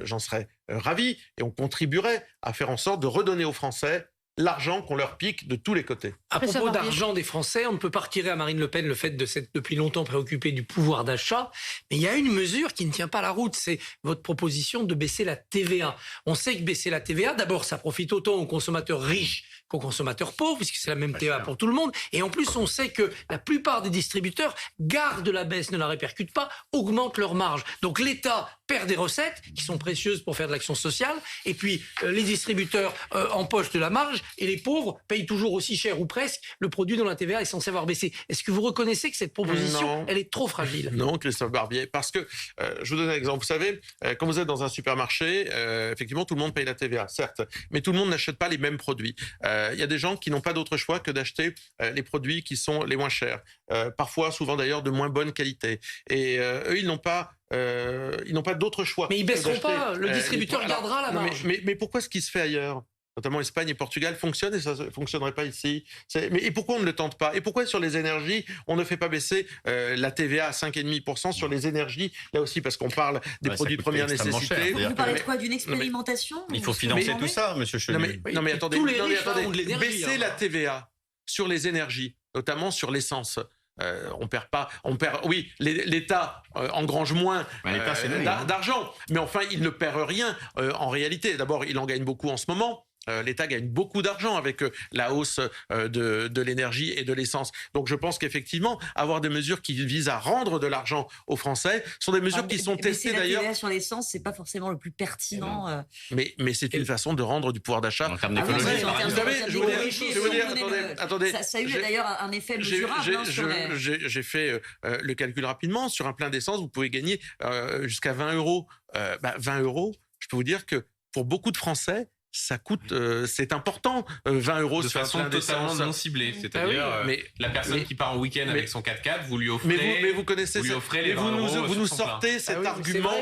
J'en serais ravi. Et on contribuerait à faire en sorte de redonner aux Français l'argent qu'on leur pique de tous les côtés. À propos d'argent des Français, on ne peut pas retirer à Marine Le Pen le fait de s'être depuis longtemps préoccupée du pouvoir d'achat. Mais il y a une mesure qui ne tient pas la route, c'est votre proposition de baisser la TVA. On sait que baisser la TVA, d'abord, ça profite autant aux consommateurs riches qu'aux consommateurs pauvres, puisque c'est la même TVA pour tout le monde. Et en plus, on sait que la plupart des distributeurs gardent la baisse, ne la répercutent pas, augmentent leur marge. Donc l'État perd des recettes qui sont précieuses pour faire de l'action sociale, et puis les distributeurs empochent de la marge, et les pauvres payent toujours aussi cher ou presque le produit dont la TVA est censée avoir baissé. Est-ce que vous reconnaissez que cette proposition, elle est trop fragile? Non, Christophe Barbier, parce que, je vous donne un exemple. Vous savez, quand vous êtes dans un supermarché, effectivement, tout le monde paye la TVA, certes, mais tout le monde n'achète pas les mêmes produits. Il y a des gens qui n'ont pas d'autre choix que d'acheter les produits qui sont les moins chers, parfois, souvent d'ailleurs, de moins bonne qualité. Et eux, ils n'ont pas d'autre choix. Mais ils baisseront pas, le distributeur gardera la marge. Mais pourquoi ce qui se fait ailleurs, notamment Espagne et Portugal, fonctionne et ça ne fonctionnerait pas ici? Et pourquoi on ne le tente pas? Et pourquoi sur les énergies, on ne fait pas baisser la TVA à 5,5% sur les énergies? Là aussi, parce qu'on parle des produits de première nécessité. Vous parlez de quoi? D'une expérimentation? Il faut financer tout ça, monsieur Chenu. Non mais attendez, baisser la TVA sur les énergies, notamment sur l'essence. Oui, l'État engrange moins d'argent, mais enfin, il ne perd rien en réalité. D'abord, il en gagne beaucoup en ce moment. L'État gagne beaucoup d'argent avec la hausse de l'énergie et de l'essence. Donc je pense qu'effectivement, avoir des mesures qui visent à rendre de l'argent aux Français sont des mesures qui sont testées d'ailleurs. La TVA sur l'essence, c'est pas forcément le plus pertinent. Mais c'est une façon de rendre du pouvoir d'achat. En termes d'écologie, vous savez, je veux dire, attendez. Ça a eu d'ailleurs un effet mesurable. J'ai fait le calcul rapidement. Sur un plein d'essence, vous pouvez gagner jusqu'à 20 euros. 20 euros, je peux vous dire que pour beaucoup de Français, ça coûte, c'est important, 20 euros de sur façon un plein totalement d'essence. non ciblée. C'est-à-dire, la personne qui part en week-end avec son 4x4, vous lui offrez. Mais vous connaissez vous lui ça. offrez les 20 vous nous sur son sortez plein. cet argument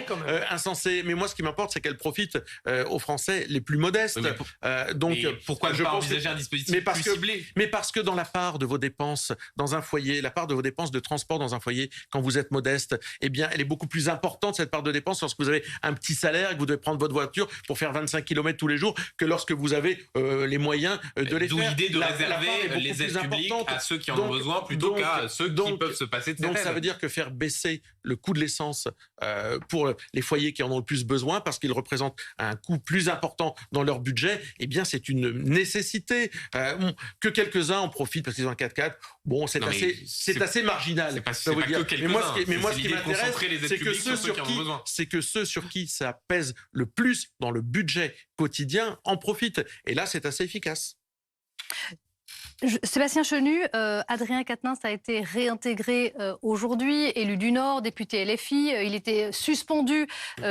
insensé. Mais moi, ce qui m'importe, c'est qu'elle profite aux Français les plus modestes. Donc, pourquoi ne pas envisager un dispositif plus ciblé? Mais parce que dans la part de vos dépenses dans un foyer, la part de vos dépenses de transport dans un foyer, quand vous êtes modeste, eh bien, elle est beaucoup plus importante, cette part de dépenses, lorsque vous avez un petit salaire et que vous devez prendre votre voiture pour faire 25 km tous les jours, que lorsque vous avez les moyens de les faire. D'où l'idée de réserver les aides publiques à ceux qui en ont besoin plutôt qu'à ceux qui peuvent se passer de cette aide. Donc ça veut dire que faire baisser le coût de l'essence pour les foyers qui en ont le plus besoin, parce qu'ils représentent un coût plus important dans leur budget, eh bien c'est une nécessité. Que quelques-uns en profitent parce qu'ils ont un 4x4, bon, c'est assez marginal. C'est pas que quelques-uns. Mais moi, ce qui m'intéresse, c'est que ceux sur qui ça pèse le plus dans le budget quotidien en profitent. Et là, c'est assez efficace. Sébastien Chenu, Adrien Quatennens a été réintégré aujourd'hui, élu du Nord, député LFI. Il était suspendu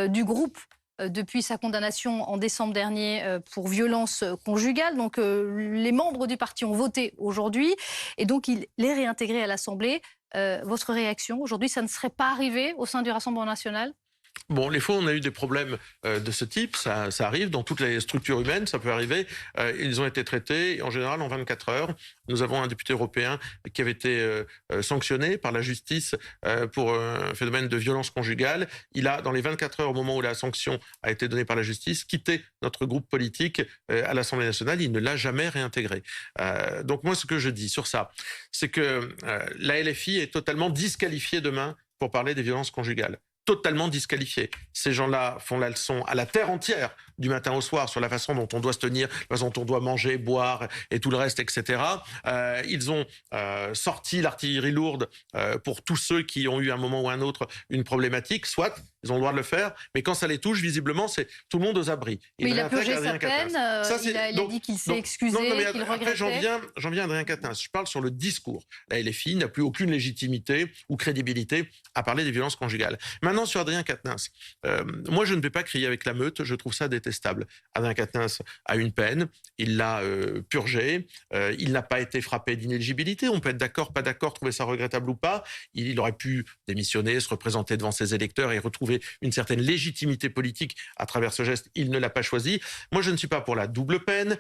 du groupe depuis sa condamnation en décembre dernier pour violence conjugale. Donc les membres du parti ont voté aujourd'hui et donc il est réintégré à l'Assemblée. Votre réaction aujourd'hui, ça ne serait pas arrivé au sein du Rassemblement national ? Bon, les fois, on a eu des problèmes de ce type, ça arrive dans toutes les structures humaines, ça peut arriver. Ils ont été traités, en général, en 24 heures. Nous avons un député européen qui avait été sanctionné par la justice pour un phénomène de violence conjugale. Il a, dans les 24 heures, au moment où la sanction a été donnée par la justice, quitté notre groupe politique à l'Assemblée nationale. Il ne l'a jamais réintégré. Donc moi, ce que je dis sur ça, c'est que la LFI est totalement disqualifiée demain pour parler des violences conjugales. totalement disqualifiés. Ces gens-là font la leçon à la terre entière du matin au soir sur la façon dont on doit se tenir, la façon dont on doit manger, boire et tout le reste, etc. Ils ont sorti l'artillerie lourde pour tous ceux qui ont eu à un moment ou un autre une problématique, soit ils ont le droit de le faire, mais quand ça les touche, visiblement, c'est tout le monde aux abris. Mais il a purgé sa peine, il a dit qu'il s'est excusé, qu'il regrettait. J'en viens à Adrien Quatennens. Je parle sur le discours. La LFI n'a plus aucune légitimité ou crédibilité à parler des violences conjugales. Maintenant, sur Adrien Quatennens, moi, je ne vais pas crier avec la meute, je trouve ça détestable. Adrien Quatennens a une peine, il l'a purgée, il n'a pas été frappé d'inéligibilité, on peut être d'accord, pas d'accord, trouver ça regrettable ou pas, il aurait pu démissionner, se représenter devant ses électeurs et retrouver une certaine légitimité politique à travers ce geste, il ne l'a pas choisi. Moi, je ne suis pas pour la double peine,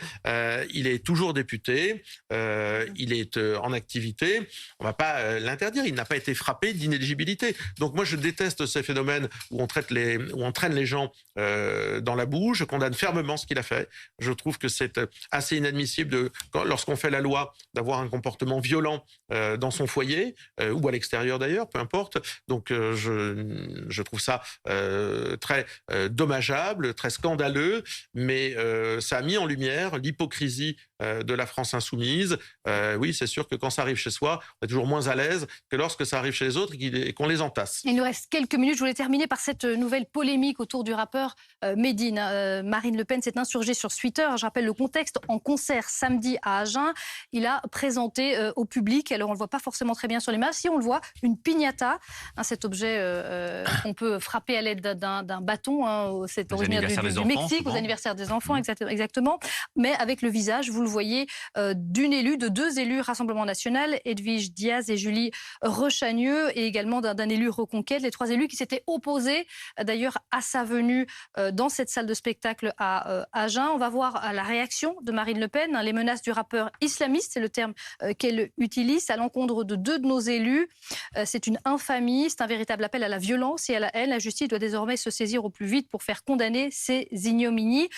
il est toujours député, il est en activité, on ne va pas l'interdire, il n'a pas été frappé d'inéligibilité. Donc moi, je déteste ces phénomènes où on traîne les gens dans la boue. Je condamne fermement ce qu'il a fait. Je trouve que c'est assez inadmissible lorsqu'on fait la loi d'avoir un comportement violent dans son foyer ou à l'extérieur d'ailleurs, peu importe. Donc je trouve ça très dommageable, très scandaleux, mais ça a mis en lumière l'hypocrisie de la France insoumise. Oui, c'est sûr que quand ça arrive chez soi, on est toujours moins à l'aise que lorsque ça arrive chez les autres et qu'on les entasse. Il nous reste quelques minutes. Je voulais terminer par cette nouvelle polémique autour du rappeur Medine. Marine Le Pen s'est insurgée sur Twitter. Je rappelle le contexte. En concert samedi à Agen, il a présenté au public, alors on ne le voit pas forcément très bien sur l'image, si on le voit, une piñata, cet objet qu'on peut frapper à l'aide d'un bâton. C'est originaire du Mexique, aux anniversaires des enfants, exactement. Mais avec le visage, vous le voyez, de deux élus Rassemblement National, Edwige Diaz et Julie Rechagneux, et également d'un élu Reconquête, les trois élus qui s'étaient opposés d'ailleurs à sa venue dans cette salle de spectacle à Agen. On va voir la réaction de Marine Le Pen, les menaces du rappeur islamiste, c'est le terme qu'elle utilise, à l'encontre de deux de nos élus. C'est une infamie, c'est un véritable appel à la violence et à la haine. La justice doit désormais se saisir au plus vite pour faire condamner ces ignominies.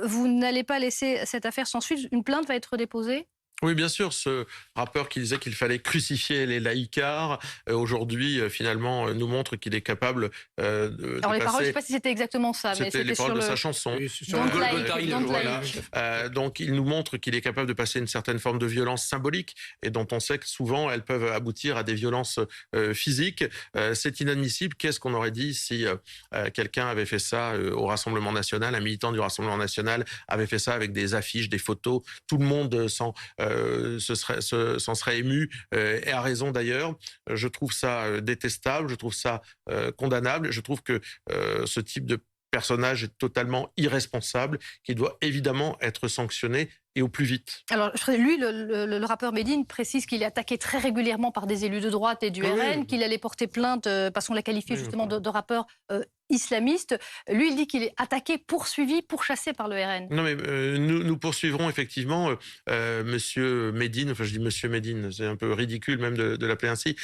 Vous n'allez pas laisser cette affaire sans suite. Une plainte va être déposée ? Oui, bien sûr, ce rappeur qui disait qu'il fallait crucifier les laïcards, aujourd'hui, finalement, nous montre qu'il est capable de Alors, les passer... paroles, je ne sais pas si c'était exactement ça, mais c'était les paroles de sa chanson. Oui, sur le Golgotha. Donc, il nous montre qu'il est capable de passer une certaine forme de violence symbolique et dont on sait que souvent, elles peuvent aboutir à des violences physiques. C'est inadmissible. Qu'est-ce qu'on aurait dit si quelqu'un avait fait ça au Rassemblement National, un militant du Rassemblement National avait fait ça avec des affiches, des photos, tout le monde s'en serait ému, et a raison d'ailleurs. Je trouve ça détestable, je trouve ça condamnable, je trouve que ce type de personnage est totalement irresponsable, qui doit évidemment être sanctionné et au plus vite. Alors, lui, le rappeur Medine précise qu'il est attaqué très régulièrement par des élus de droite et du RN, qu'il allait porter plainte parce qu'on l'a qualifié justement de rappeur islamiste. Lui, il dit qu'il est attaqué, poursuivi, pourchassé par le RN. Non, mais nous poursuivrons effectivement Monsieur Medine, enfin je dis Monsieur Medine, c'est un peu ridicule même de l'appeler ainsi,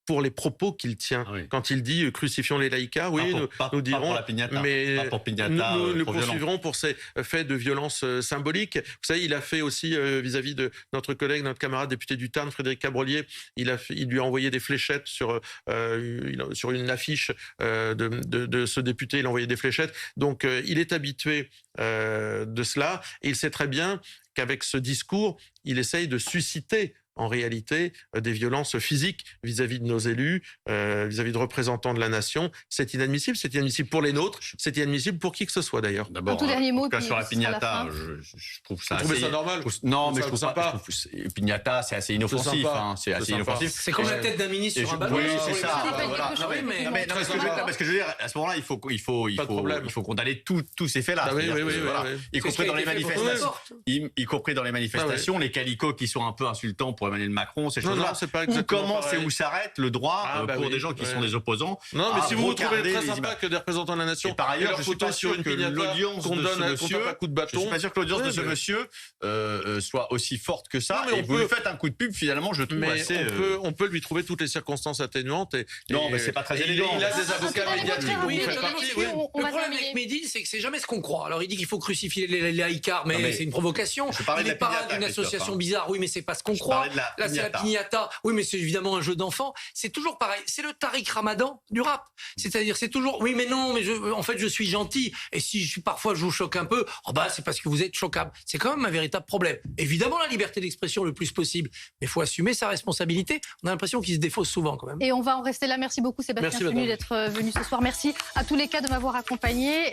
pour les propos qu'il tient. Quand il dit crucifions les laïcards, nous dirons, pas pour la piñata, mais pas pour piñata, nous le pour poursuivrons pour ces faits de violence symbolique. Vous savez, il a fait aussi vis-à-vis de notre collègue, notre camarade député du Tarn, Frédéric Cabrolier, il lui a envoyé des fléchettes sur une affiche de ce député, il a envoyé des fléchettes. Donc il est habitué de cela, et il sait très bien qu'avec ce discours, il essaye de susciter en réalité des violences physiques vis-à-vis de nos élus, vis-à-vis de représentants de la nation. C'est inadmissible pour les nôtres, c'est inadmissible pour qui que ce soit d'ailleurs. Un tout dernier mot. Sur la piñata, je trouve ça assez... ça normal? Non, mais je trouve pas. Piñata, c'est assez inoffensif. C'est assez inoffensif. C'est comme la tête d'un ministre sur un ballon. Oui, c'est ça. Parce que je veux dire, à ce moment-là, il faut condamner tous ces faits-là. Y compris dans les manifestations, les calicots qui sont un peu insultants pour Emmanuel Macron, ces choses-là. Où commence et où s'arrête le droit pour des gens qui sont des opposants. Non, mais si vous trouvez très sympa que des représentants de la nation, et par ailleurs, je suis pas sûr que l'audience de ce monsieur, je suis pas sûr que l'audience de ce monsieur soit aussi forte que ça. Et vous lui faites un coup de pub, finalement, je trouve assez. On peut lui trouver toutes les circonstances atténuantes. Non, mais c'est pas très élégant. Il a des avocats médiatiques. Le problème avec Medine, c'est que c'est jamais ce qu'on croit. Alors il dit qu'il faut crucifier les laïcards, mais c'est une provocation. Il est parrain d'une association bizarre. Oui, mais c'est pas ce qu'on croit. là, c'est la piñata. Oui, mais c'est évidemment un jeu d'enfant. C'est toujours pareil. C'est le Tariq Ramadan du rap. C'est-à-dire, c'est toujours, oui, mais non, mais en fait, je suis gentil. Et si parfois je vous choque un peu, c'est parce que vous êtes choquable. C'est quand même un véritable problème. Évidemment, la liberté d'expression le plus possible. Mais il faut assumer sa responsabilité. On a l'impression qu'il se défausse souvent quand même. Et on va en rester là. Merci beaucoup, Sébastien Chenu, d'être venu ce soir. Merci à tous les cas de m'avoir accompagné.